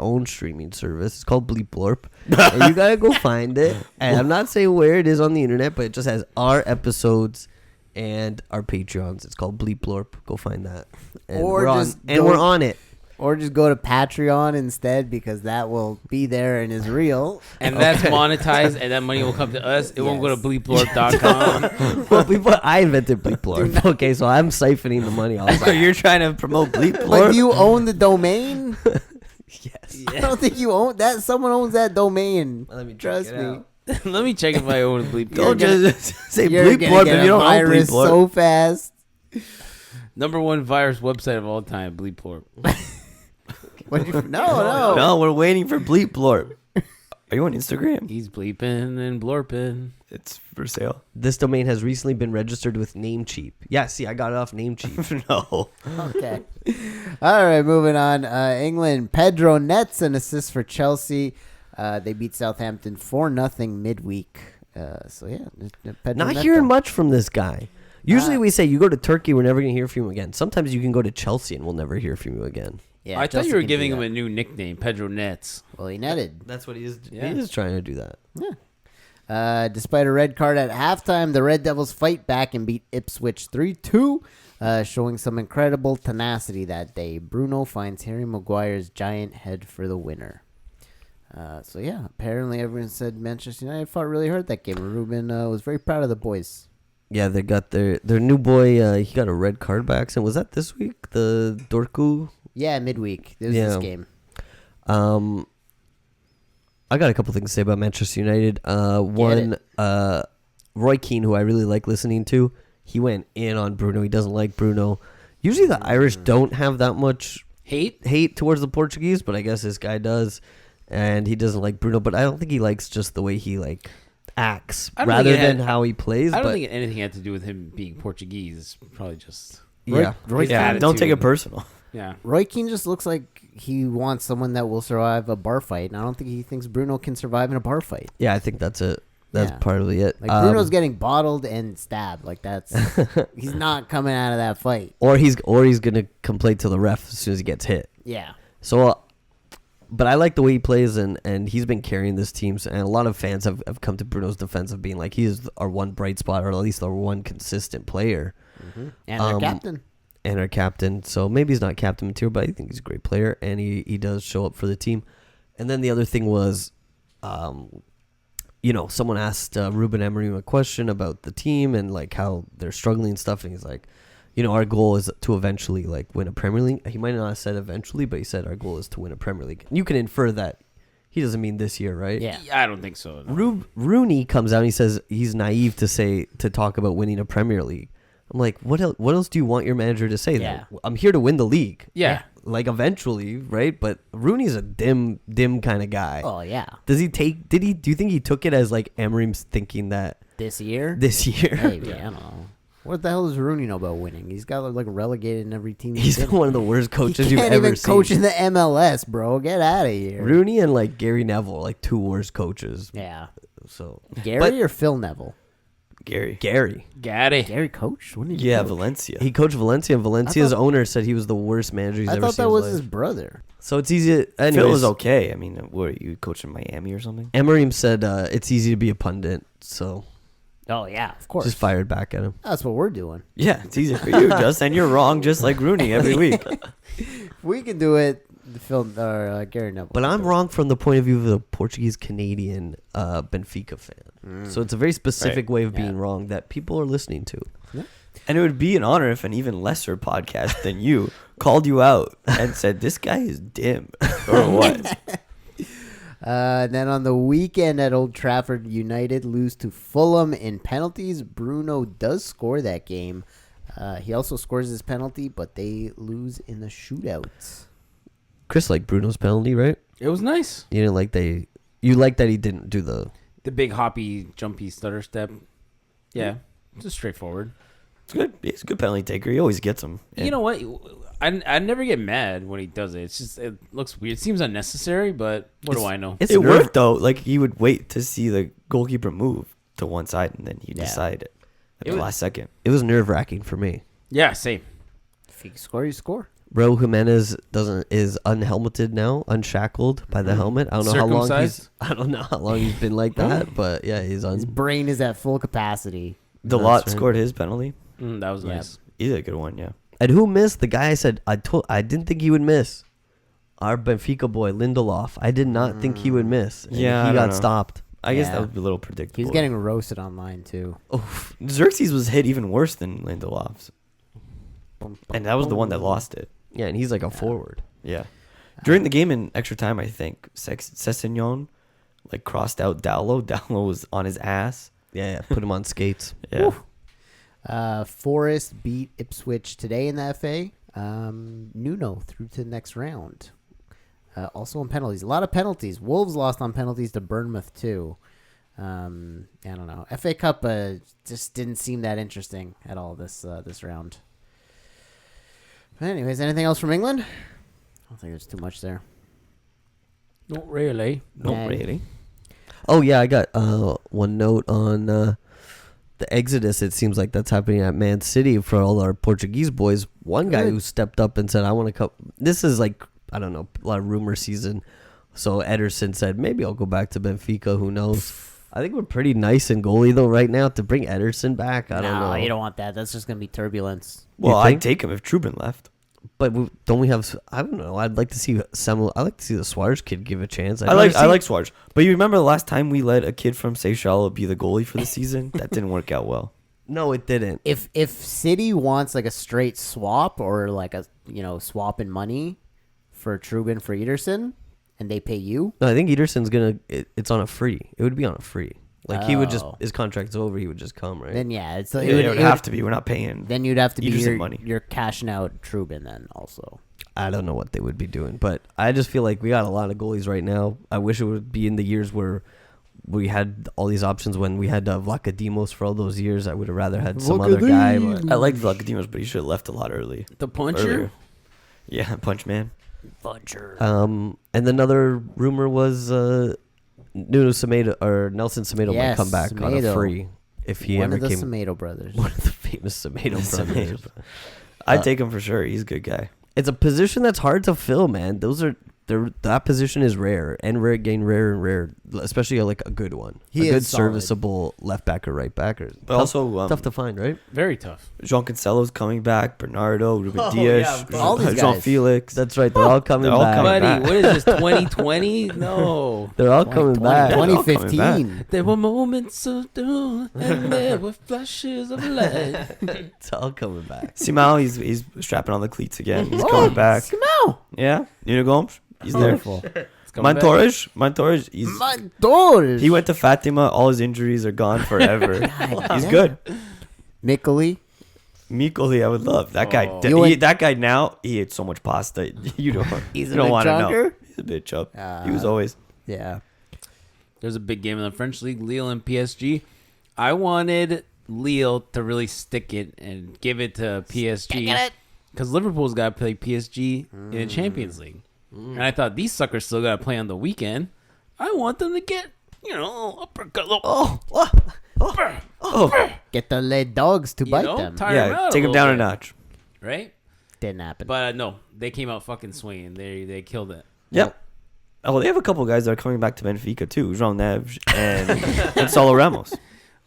own streaming service. It's called Bleep Blorp, and you gotta go find it. And I'm not saying where it is on the internet, but it just has our episodes and our Patreons. It's called Bleep Blorp. Go find that. And Or we're just on, and go- we're on it. Or just go to Patreon instead because that will be there and is real. And that's monetized, and that money will come to us. It won't go to bleeplord.com. Well, I invented Bleep Blorp. Okay, so I'm siphoning the money off. So you're trying to promote Bleep Like, Blorp? you own the domain? Yes. I don't think you own that. Someone owns that domain. Let me check Trust it me. out. Let me check if I own Bleep Don't Plorp. just say You're bleep gonna blorp get if a you don't own bleep virus blorp. so fast. Number one virus website of all time, Bleep Plorp. No. No, we're waiting for bleep blorp. Are you on Instagram? He's bleeping and blorping. It's for sale. This domain has recently been registered with Namecheap. Yeah, see, I got it off Namecheap. No. Okay. All right, moving on. England, Pedro nets an assist for Chelsea. They beat Southampton 4-0 midweek. So, yeah. Pedro Not Neto. hearing much from this guy. Usually we say you go to Turkey, we're never going to hear from you again. Sometimes you can go to Chelsea and we'll never hear from you again. Yeah, I thought Chelsea you were can do giving him that. a new nickname, Pedro Nets. Well, he netted. That's what he is. Yeah. He is trying to do that. Despite a red card at halftime, the Red Devils fight back and beat Ipswich 3-2, showing some incredible tenacity that day. Bruno finds Harry Maguire's giant head for the winner. So, yeah, apparently everyone said Manchester United fought really hard that game. Ruben was very proud of the boys. Yeah, they got their new boy. He got a red card by accident. Was that this week? The Dorku? Yeah, midweek. This was this game. I got a couple things to say about Manchester United. One, Roy Keane, who I really like listening to, he went in on Bruno. He doesn't like Bruno. Usually the Irish don't have that much hate towards the Portuguese, but I guess this guy does, and he doesn't like Bruno. But I don't think he likes just the way he acts rather than how he plays. I don't think anything had to do with him being Portuguese. It's probably just Roy Keane, Don't take it personal. yeah. Roy Keane just looks like he wants someone that will survive a bar fight, and I don't think he thinks Bruno can survive in a bar fight. Yeah, I think that's it. That's Yeah. partly it. Like Bruno's getting bottled and stabbed. Like that's he's not coming out of that fight. or he's gonna complain to the ref as soon as he gets hit. Yeah. So, but I like the way he plays, and he's been carrying this team. And a lot of fans have come to Bruno's defense of being like, he is our one bright spot, or at least our one consistent player. And their captain. And our captain. So maybe he's not captain material, but I think he's a great player, and he does show up for the team. And then the other thing was, someone asked Ruben Amorim a question about the team and like how they're struggling and stuff, and he's like, our goal is to eventually win a Premier League. He might not have said eventually, but he said our goal is to win a Premier League. And you can infer that he doesn't mean this year, right? Yeah. I don't think so. No. Rooney comes out and he says he's naive to talk about winning a Premier League. I'm like, what else do you want your manager to say? Yeah. Then? I'm here to win the league. Yeah. Eventually, right? But Rooney's a dim kind of guy. Oh yeah. Do you think he took it as Amorim's thinking that This year? this year? Maybe, I don't know. What the hell does Rooney know about winning? He's got relegated in every team. He's in. one of the worst He coaches you've can't ever even seen. coach in the MLS, bro. Get out of here. Rooney and Gary Neville are two worst coaches. Yeah. So Gary or Phil Neville? Gary. Gaddy. Gary coached? When did he Yeah, coach? Valencia. he coached Valencia, and Valencia's thought- owner said he was the worst manager he's I ever thought seen. that in was his his life. brother. So it's easy. Anyways, Phil is okay. I mean, what are you coaching Miami or something? Amorim said it's easy to be a pundit, so Oh yeah, of course. just fired back at him. That's what we're doing. Yeah, it's easy for you, Just, and you're wrong, just like Rooney every week. We can do it. Phil or Gary Neville. But I'm wrong from the point of view of the Portuguese Canadian Benfica fan. So it's a very specific way of being wrong that people are listening to. And it would be an honor if an even lesser podcast than you called you out and said, this guy is dim, or what? Then on the weekend at Old Trafford, United lose to Fulham in penalties. Bruno does score that game. He also scores his penalty, but they lose in the shootout. Chris liked Bruno's penalty, right? It was nice. You didn't like you liked that he didn't do the. The big hoppy, jumpy stutter step. Yeah. Just straightforward. It's good. He's a good penalty taker. He always gets them. You know what? I never get mad when he does it. It's just, it looks weird. It seems unnecessary, but what do I know? It worked, though. He would wait to see the goalkeeper move to one side, and then he'd decide at the last second. It was nerve wracking for me. Yeah, same. If you score, you score. Raul Jimenez is unhelmeted now, unshackled by the helmet. I don't know how long he's been like that, but yeah, he's His brain is at full capacity. Dalot right. scored his penalty. That was nice. He's a good one, yeah. And who missed? The guy I said I didn't think he would miss. Our Benfica boy Lindelof. I did not think he would miss. And Yeah, he I got don't know. stopped. I guess Yeah. that would be a little predictable. He's getting roasted online too. Xerxes was hit even worse than Lindelof's. And that was the one that lost it. Yeah, and he's like a forward. Yeah. During the game in extra time, I think Sessegnon crossed out Dahl. Dahl was on his ass. Yeah, put him on skates. Yeah. Forest beat Ipswich today in the FA. Nuno through to the next round. Also on penalties. A lot of penalties. Wolves lost on penalties to Bournemouth too. I don't know. FA Cup just didn't seem that interesting at all this round. But anyways, anything else from England? I don't think there's too much there. Not really. Not really. Oh yeah, I got one note on the exodus. It seems like that's happening at Man City for all our Portuguese boys. One guy who stepped up and said, "I want to come." This is I don't know, a lot of rumor season. So Ederson said, "Maybe I'll go back to Benfica. Who knows?" I think we're pretty nice in goalie though right now to bring Ederson back. I don't know. You don't want that. That's just gonna be turbulence. Well, think? I'd take him if Trubin left. But don't we have? I don't know. I'd like to see Samuel. I like to see the Suarez kid give a chance. I like Suarez. But you remember the last time we let a kid from Seychelles be the goalie for the season? That didn't work out well. No, it didn't. If City wants a straight swap or swap in money for Trubin for Ederson, and they pay you, No, I think Ederson's gonna. It's on a free. It would be on a free. He would just. Oh. His contract's over. He would just come, right? then yeah, it It would have to be. We're not paying. Then you'd have to be Ederson money. you're cashing out Trubin then also. I don't know what they would be doing, but I just feel like we got a lot of goalies right now. I wish it would be in the years where we had all these options. When we had Vlachodimos for all those years, I would have rather had some other guy. But I like Vlachodimos, but he should have left a lot early. The puncher? Earlier. Yeah, punch man. Puncher. and another rumor was Nuno Semedo or Nelson Semedo might Yes, come back on a Semedo. free if he One ever of the came. Semedo brothers. One of the famous Semedo brothers. I'd take him for sure. He's a good guy. It's a position that's hard to fill, man. That position is rare and getting rarer and rarer, especially a good one. He a good is solid. serviceable left back or right back. But also, tough to find, right? Very tough. Jean Cancelo's coming back. Bernardo, Ruben Oh, Diaz, yeah, all these Jean guys. Felix. That's right. They're all coming They're all back. coming Buddy, back. what is this, 2020? No. They're all coming back. 2015. There were moments of doom, and there were flashes of light. It's all coming back. Simao, he's strapping on the cleats again. He's coming back. Simao. Yeah, Nuno Gomes, he's there. Wonderful. It's coming back. Montorres, he went to Fatima. All his injuries are gone forever. He's good. Mikoli. Mikoli, I would love that guy. Oh. That guy now, he ate so much pasta. You don't He's you a don't bit want to know. chunker? He's a bit chub. He was always. Yeah. There's a big game in the French league, Lille and PSG. I wanted Lille to really stick it and give it to PSG because Liverpool's got to play PSG in the Champions League. And I thought these suckers still got to play on the weekend. I want them to get, uppercut. Get the lead dogs to bite them. tire 'em Yeah, out take him down a little bit, notch. right? Didn't happen. But no, they came out fucking swinging. They killed it. Yep. Oh, they have a couple guys that are coming back to Benfica too. Jean Neves and Solo Ramos.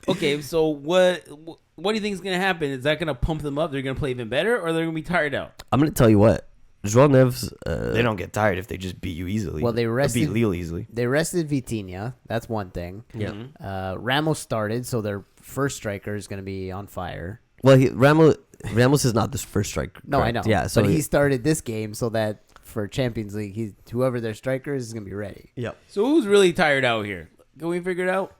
Okay, so what do you think is gonna happen? Is that gonna pump them up? They're gonna play even better, or they're gonna be tired out? I'm gonna tell you what. João Neves. They don't get tired if they just beat you easily. Well, they rested- beat Lille easily. They rested Vitinha. That's one thing. Yeah. Ramos started, so their first striker is going to be on fire. Well, Ramos is not the first striker. No, I know. Yeah, so but he started this game so that for Champions League, whoever their striker is going to be ready. Yep. So who's really tired out here? Can we figure it out?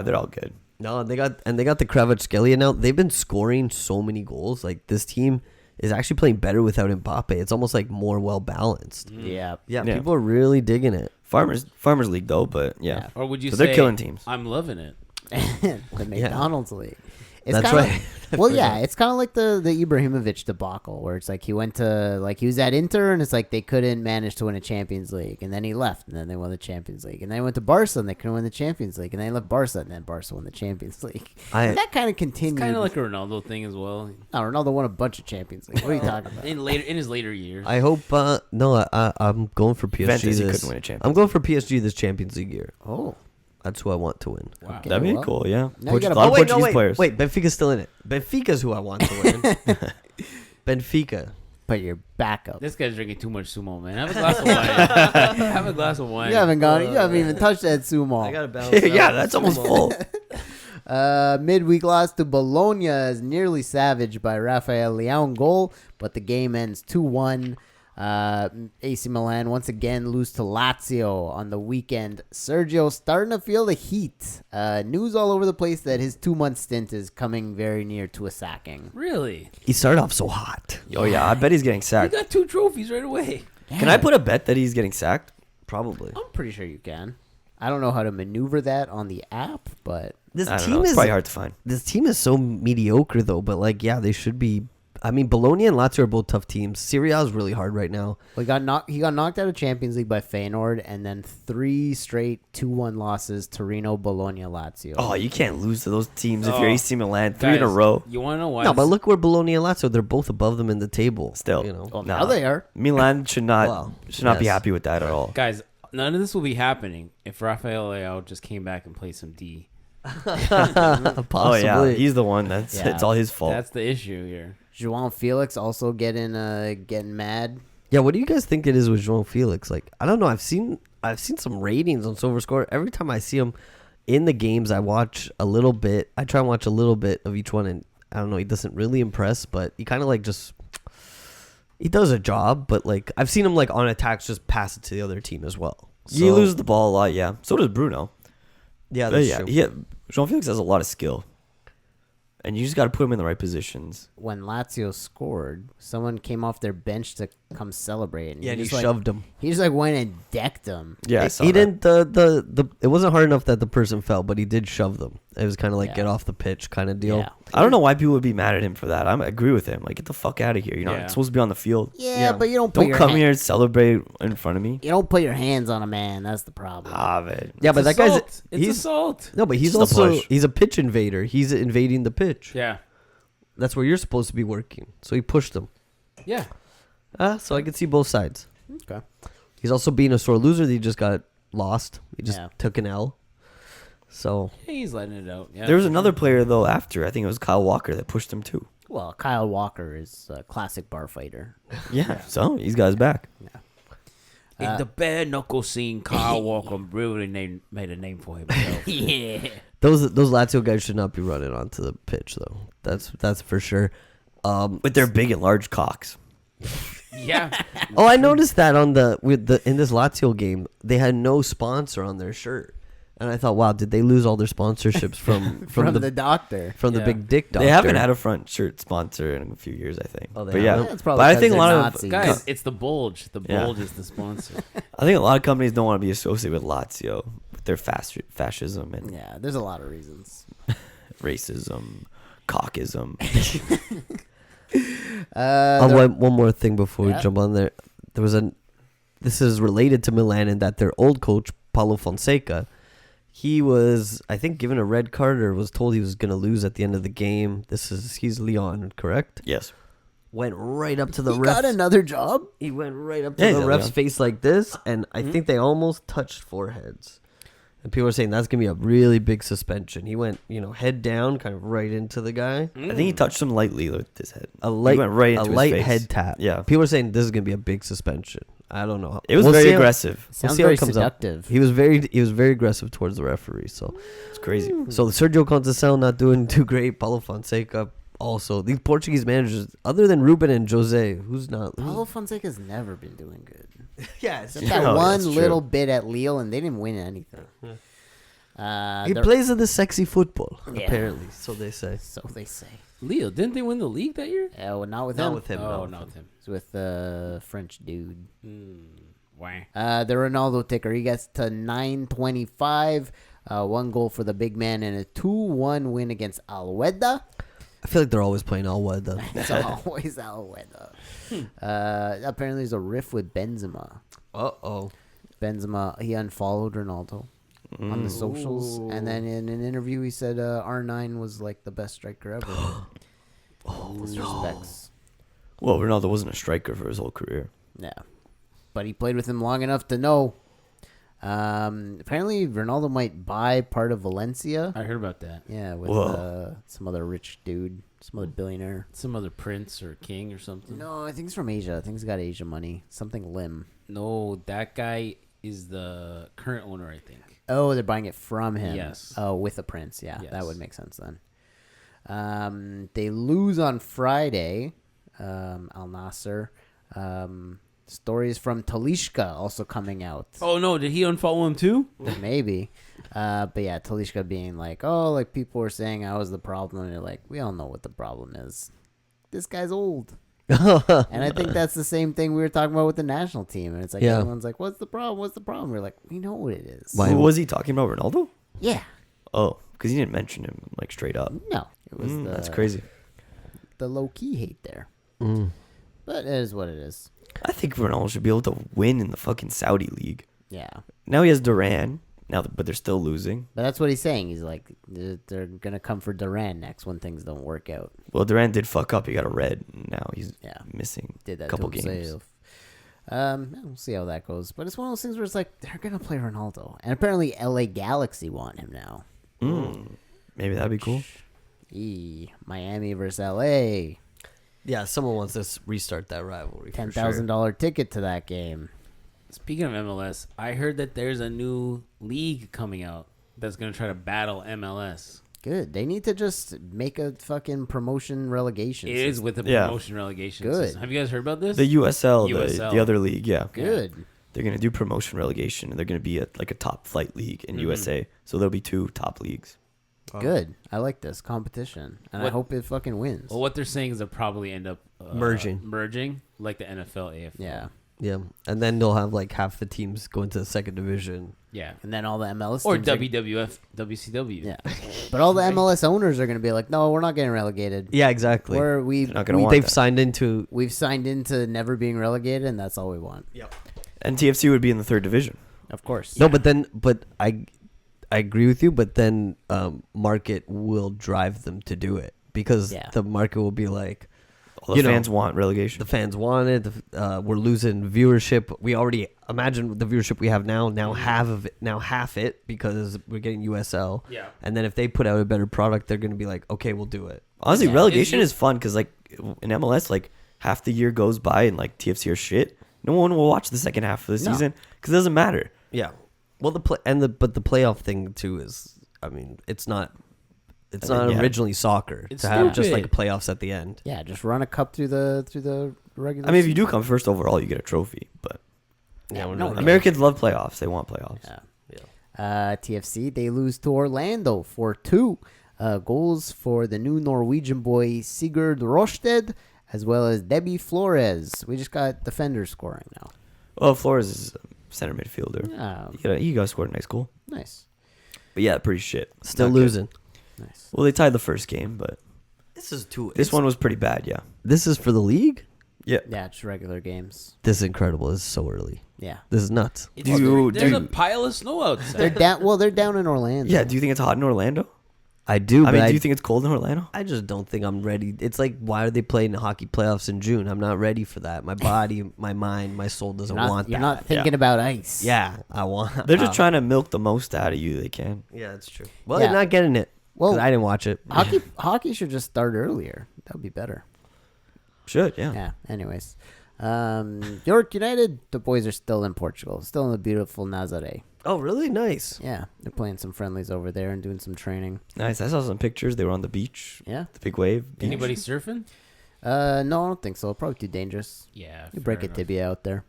They're all good. No, they got the Kvaratskhelia now. They've been scoring so many goals. Like this team is actually playing better without Mbappe. It's almost like more well balanced. Yeah. Yeah, Yeah. people are really digging it. Farmers League though, but yeah. Or would you So say they're killing teams. I'm loving it. The McDonald's League. It's That's kinda, right. Well, yeah, it's kind of like the Ibrahimovic debacle, where it's like he went to he was at Inter, and it's like they couldn't manage to win a Champions League, and then he left, and then they won the Champions League, and then he went to Barca, and they couldn't win the Champions League, and then he left Barca, and then Barca won the Champions League. And that kind of continued. Kind of like a Ronaldo thing as well. No, Ronaldo won a bunch of Champions League. What are you talking about? In his later years. I hope. I'm going for PSG. Juventus, he this. couldn't win a Champions I'm going for PSG this Champions League year. Oh, That's who I want to win. Wow. Okay, That'd be well, cool, yeah. now you gotta- A lot of Oh, Portuguese players. Wait, Benfica's still in it. Benfica's who I want to win. Benfica. but you're backup. This guy's drinking too much sumo, man. Have a glass of wine. Have a glass of wine. You haven't gone. You haven't even touched that sumo. I gotta balance. Yeah, that's almost full. Midweek loss to Bologna is nearly savaged by Rafael Leão goal, but the game ends 2-1. AC Milan once again lose to Lazio on the weekend. Sergio starting to feel the heat. News all over the place that his 2-month stint is coming very near to a sacking. Really? He started off so hot. Oh yeah, I bet he's getting He sacked. got 2 trophies right away. Can I put a bet that he's getting sacked? Probably. I'm pretty sure you can. I don't know how to maneuver that on the app, but This I don't team know. It's is probably hard to find. This team is so mediocre though, but like yeah, they should be. I mean, Bologna and Lazio are both tough teams. Serie A is really hard right now. he got knocked out of Champions League by Feyenoord, and then 3 straight 2-1 losses: Torino, Bologna, Lazio. Oh, you can't lose to those teams if Oh, you're AC Milan 3 in a Guys, row. You want to know why? No, but look where Bologna and Lazio, they're both above them in the table. Still. you know. Well, Nah. now they are. Milan should not Wow. be Yes. happy with that at all. Guys, none of this will be happening if Rafael Leao just came back and played some D. Possibly. Oh yeah, he's the one. Yeah. It's all his fault. That's the issue here. João Felix also getting mad. Yeah, what do you guys think it is with João Felix? Like, I don't know. I've seen some ratings on SofaScore. Every time I see him in the games, I watch a little bit. I try and watch a little bit of each one, and I don't know. He doesn't really impress, but he kind of like just he does a job. But like I've seen him like on attacks, just pass it to the other team as well. He loses the ball a lot. Yeah, so does Bruno. Yeah, But that's yeah, true. Jean Felix has a lot of skill, and you just got to put him in the right positions. When Lazio scored, someone came off their bench to come celebrate. And Yeah, and he just, shoved him. He just like went and decked him. Yeah, I He saw he that. didn't. It wasn't hard enough that the person fell, but he did shove them. It was kind of like Yeah. get off the pitch kind of deal. Yeah. I don't know why people would be mad at him for that. I agree with him. Like, get the fuck out of here. You're not Yeah. supposed to be on the field. Yeah, but you don't put Don't your come hand- here and celebrate in front of me. You don't put your hands on a man. That's the problem. Ah, man. Yeah, but It's that guy's assault. It's he's assault. no, but he's Just a also push. he's a pitch invader. He's invading the pitch. Yeah. That's where you're supposed to be working. So he pushed him. Yeah. So I can see both sides. Okay. He's also being a sore loser. That he just got lost. He just Yeah. took an L. So He's letting it out. Yeah. There was another player though after. I think it was Kyle Walker that pushed him too. Well, Kyle Walker is a classic bar fighter. Yeah, so he's got his back. In the bare knuckle scene, Kyle Walker really made a name for himself. Yeah. those Lazio guys should not be running onto the pitch though. That's for sure. But they're big and large cocks. Yeah. Oh, I noticed that in this Lazio game, they had no sponsor on their shirt, and I thought, wow, did they lose all their sponsorships from From the the doctor. from the Yeah. big dick doctor? They haven't had a front shirt sponsor in a few years, I think. Oh, they but yeah, haven't? That's probably but I 'cause think a they're lot Nazis. of Guys, it's the bulge. The Yeah. bulge is the sponsor. I think a lot of companies don't want to be associated with Lazio with their fascism and Yeah, there's a lot of reasons. racism, cockism. One more thing before Yeah. we jump on there. This is related to Milan in that their old coach, Paulo Fonseca, he was, I think, given a red card or was told he was going to lose at the end of the game. He's Leon, correct? Yes. Went right up to the He ref. got another job? He went right up Yeah, to the he's ref's Leon. face like this, and I think they almost touched foreheads. And people are saying that's going to be a really big suspension. He went, head down, kind of right into the guy. I think he touched him lightly with his head. A light, went right into his light face. head tap. Yeah. People are saying this is going to be a big suspension. I don't know. It was We'll very see how- aggressive. Sounds see how very it comes up. seductive. He was very aggressive towards the referee. So It's crazy. Sergio Conceição not doing too great. Paulo Fonseca also. These Portuguese managers, other than Ruben and Jose, who's not? Paulo Fonseca's never been doing good. Yeah, Except Yeah. that No, one that's true. little bit at Lille, and they didn't win anything. he They're- plays in the sexy football. Yeah. Apparently, so they say. So they say. Leo, didn't they win the league that year? Well, not with Not him. with him. Oh, no. not with him. It's with the French dude. Wah. The Ronaldo ticker. He gets to 925. 1 goal for the big man and a 2-1 win against Alweda. I feel like they're always playing all wed though. It's always Alweda. Apparently, there's a riff with Benzema. Oh. Benzema, he unfollowed Ronaldo on the socials. And then in an interview, he said R9 was like the best striker ever. His respects. Well, Ronaldo wasn't a striker for his whole career. Yeah. But he played with him long enough to know. Apparently, Ronaldo might buy part of Valencia. I heard about that. Yeah, with Whoa. some other rich dude, some other billionaire. Some other prince or king or something. No, I think he's from Asia. I think he's got Asia money. Something Lim. No, that guy is the current owner, I think. Oh, they're buying it from him. Yes. Oh, with a prince. Yeah, Yes. that would make sense then. They lose on Friday. Al Nasser. Stories from Talishka also coming out. Oh no, did he unfollow him too? Maybe. But yeah, Talishka being like, oh, like people were saying I was the problem. And you're like, we all know what the problem is. This guy's old. And I think that's the same thing we were talking about with the national team. And it's like, Yeah. everyone's like, what's the problem? What's the problem? We're like, we know what it is. Why- Who was he talking about? Ronaldo? Yeah. Oh, because he didn't mention him like straight up. No. It was That's crazy. the low-key hate there. Mm. But it is what it is. I think Ronaldo should be able to win in the fucking Saudi league. Yeah. Now he has Duran. But they're still losing. But that's what he's saying. He's like, they're going to come for Duran next when things don't work out. Well, Duran did fuck up. He got a red. Now he's missing Did that a couple to games. himself. We'll see how that goes. But it's one of those things where it's like, they're going to play Ronaldo. And apparently LA Galaxy want him now. Maybe that'd be cool. Miami versus LA. Yeah, someone wants to restart that rivalry. for sure. $10,000 ticket to that game. Speaking of MLS, I heard that there's a new league coming out that's going to try to battle MLS. Good. They need to just make a fucking promotion relegation. It is with the Yeah. promotion relegation Good. system. Have you guys heard about this? The USL, USL. The other league, yeah. Good. They're going to do promotion relegation, and they're going to be like a top flight league in USA. So there'll be 2 top leagues. Good. I like this competition. And I What- hope it fucking wins. Well, what they're saying is they'll probably end up merging like the NFL, AFL. Yeah. Yeah, and then they'll have like half the teams go into the second division. Yeah. And then all the MLS Or teams are- WWF, WCW. Yeah. But all the MLS owners are going to be like, no, we're not getting relegated. Yeah, exactly. We've They're not gonna want They've that. signed into. we've signed into never being relegated, and that's all we want. And TFC would be in the 3rd division. Of course. No, but I agree with you. But then market will drive them to do it because Yeah. the market will be like, All the You know, fans want relegation. the fans want it. We're losing viewership. We already imagine the viewership we have now. Now half it because we're getting USL. Yeah. And then if they put out a better product, they're gonna be like, okay, we'll do it. Honestly, Yeah. relegation is fun because like in MLS, like half the year goes by and like TFC are shit. No one will watch the second half of the No. season because it doesn't matter. Yeah. Well, the playoff thing too is, I mean, it's not Yeah. originally soccer It's to have just stupid. like playoffs at the end. Yeah, just run a cup through the regular I mean, if you season. do come first overall, you get a trophy. But Yeah, we're no, not- Americans love playoffs. They want playoffs. Yeah. TFC, they lose to Orlando 4-2. Goals for the new Norwegian boy Sigurd Rosted, as well as Debbie Flores. We just got defenders scoring now. Well, Flores is a center midfielder. Yeah, He got scored a nice goal. nice. But yeah, pretty shit. Still Not good. losing. Nice. Well, they tied the first game, but This is too. this one was pretty bad. Yeah. This is for the league. Yeah. Yeah, just regular games. This is incredible. This is so early. Yeah. This is nuts. It's Dude, a pile of snow outside. They're down. Well, they're down in Orlando. Yeah. Do you think it's hot in Orlando? I do. I but mean, do you think it's cold in Orlando? I just don't think I'm ready. It's like, why are they playing the hockey playoffs in June? I'm not ready for that. My body, my mind, my soul doesn't want You're that. not thinking about ice. Yeah, I want. They're just trying to milk the most out of you they can. Yeah, that's true. Well, Yeah. they're not getting it. Well, Well, I didn't watch it. Hockey should just start earlier. That would be better. Should, yeah. Yeah. Anyways, York United. The boys are still in Portugal. Still in the beautiful Nazaré. Oh, really? Nice. Yeah, they're playing some friendlies over there and doing some training. Nice. I saw some pictures. They were on the beach. Yeah. The big wave. beach. Anybody surfing? No, I don't think so. Probably too dangerous. Yeah. You break a fair enough. tibia out there.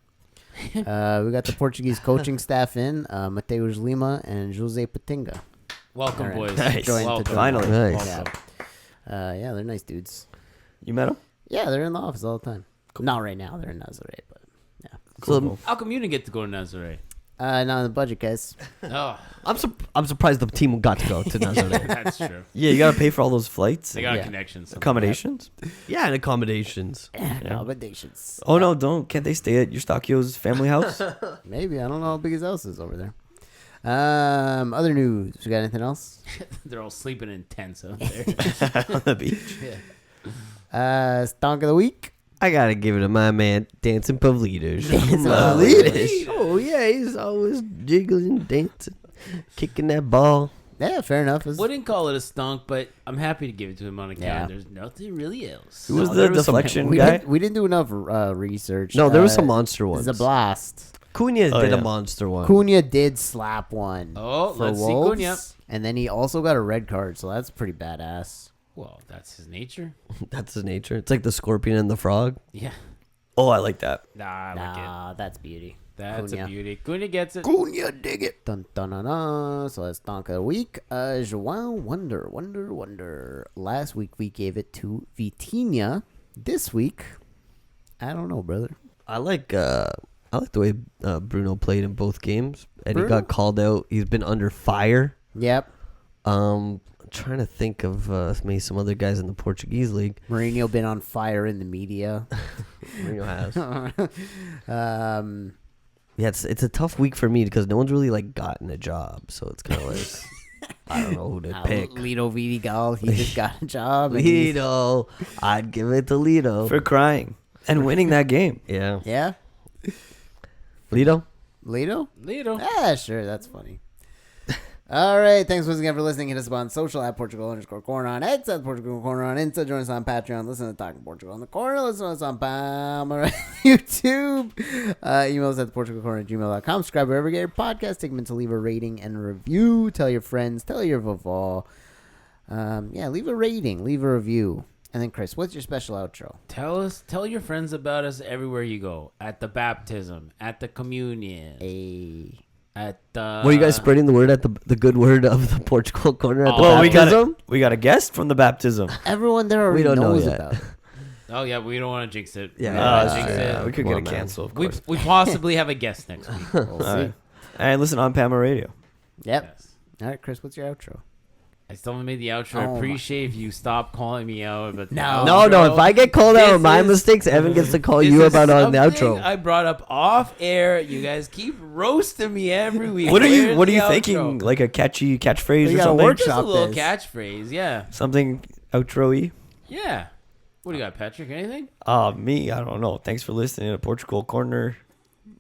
We got the Portuguese coaching staff in Mateus Lima and Jose Patinga. Welcome, All right. boys. Nice. Welcome. Finally. Nice. Yeah. Yeah, they're nice dudes. You met him? Yeah, they're in the office all the time. Not right now. They're in Nazaré, but yeah. So How come you didn't get to go to Nazaré? Not on the budget, guys. Oh, I'm surprised the team got to go to Nazaré. that's true. Yeah, you got to pay for all those flights. They got Yeah. connections. accommodations. Yeah, and accommodations. Accommodations. Oh, no, don't. Can't they stay at Eustáquio's family house? Maybe. I don't know how big his house is over there. Other news. We got anything else? They're all sleeping in tents out there. on the beach. Stonk of the week. I gotta give it to my man, Dancing Pavlidis. Pavlidis. Oh yeah, he's always jiggling, dancing, kicking that ball. Yeah, fair enough. It's- Wouldn't call it a stonk, but I'm happy to give it to him on account. Yeah. There's nothing really else. Who was No, the there was some- deflection we, guy? we didn't do enough research. No, there was some monster ones. It's a blast. Cunha Oh, did yeah. a monster one. Cunha did slap one. Oh, for let's see Wolves, Cunha. And then he also got a red card, so that's pretty badass. Well, that's his nature. That's his nature. It's like the scorpion and the frog. Yeah. Oh, I like that. Nah, I like it. Nah, that's beauty. That's Cunha. a beauty. Cunha gets it. Cunha, dig it. Dun, dun, dun, dun. So that's Donk of the week. João Wonder. Last week we gave it to Vitinha. This week, I don't know, brother. I like the way Bruno played in both games, and Bruno? he got called out. He's been under fire. Yep. I'm trying to think of maybe some other guys in the Portuguese league. Mourinho been on fire in the media. Mourinho has. um, Yeah, it's a tough week for me because no one's really like gotten a job, so it's kind of like I don't know who to pick. Lido Vidigal, he just got a job. And he's- Lido, I'd give it to Lido. For crying and winning that game. Yeah, Yeah, Lido. Lido. Lido. Ah, sure, that's funny. All right, thanks once again for listening. Hit us up on social at Portugal_Corner on X, at Portugal Corner on Insta. Join us on Patreon. Listen to Talking Portugal on the Corner. Listen to us on Palmer YouTube. Email us at theportugalcorner@gmail.com. Subscribe wherever you get your podcast. Take a minute to leave a rating and review. Tell your friends. Tell your vavall. Yeah, leave a rating. Leave a review. And then, Chris, what's your special outro? Tell your friends about us everywhere you go. At the baptism, at the communion, A. at the. Were you guys spreading the word at the good word of the Portugal Corner at the Oh, baptism? we got a guest from the baptism. Everyone there already We don't know knows yet. about it. Oh yeah, we don't want to jinx it. Yeah, We don't wanna yeah, jinx yeah. it. We could Come get on, a man. cancel, of We course. we possibly have a guest next week. We'll All see. right. And listen on Palmer Radio. Yep. Yes. All right, Chris, what's your outro? I still haven't made the outro. Oh, I my- appreciate if you stop calling me out. But the No. No. If I get called out This on my is- mistakes, Evan gets to call this you is about on the something outro. I brought up off air. You guys keep roasting me every week. What are you Where's What are the you outro? thinking? Like a catchy catchphrase We or gotta something? work- Just a Workshop little this. catchphrase, yeah, Something outro-y? yeah. What do you got, Patrick? Anything? Me, I don't know. Thanks for listening to Portugal Corner.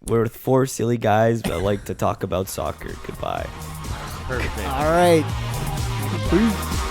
We're four silly guys that like to talk about soccer. Goodbye. Perfect. All right. Peace.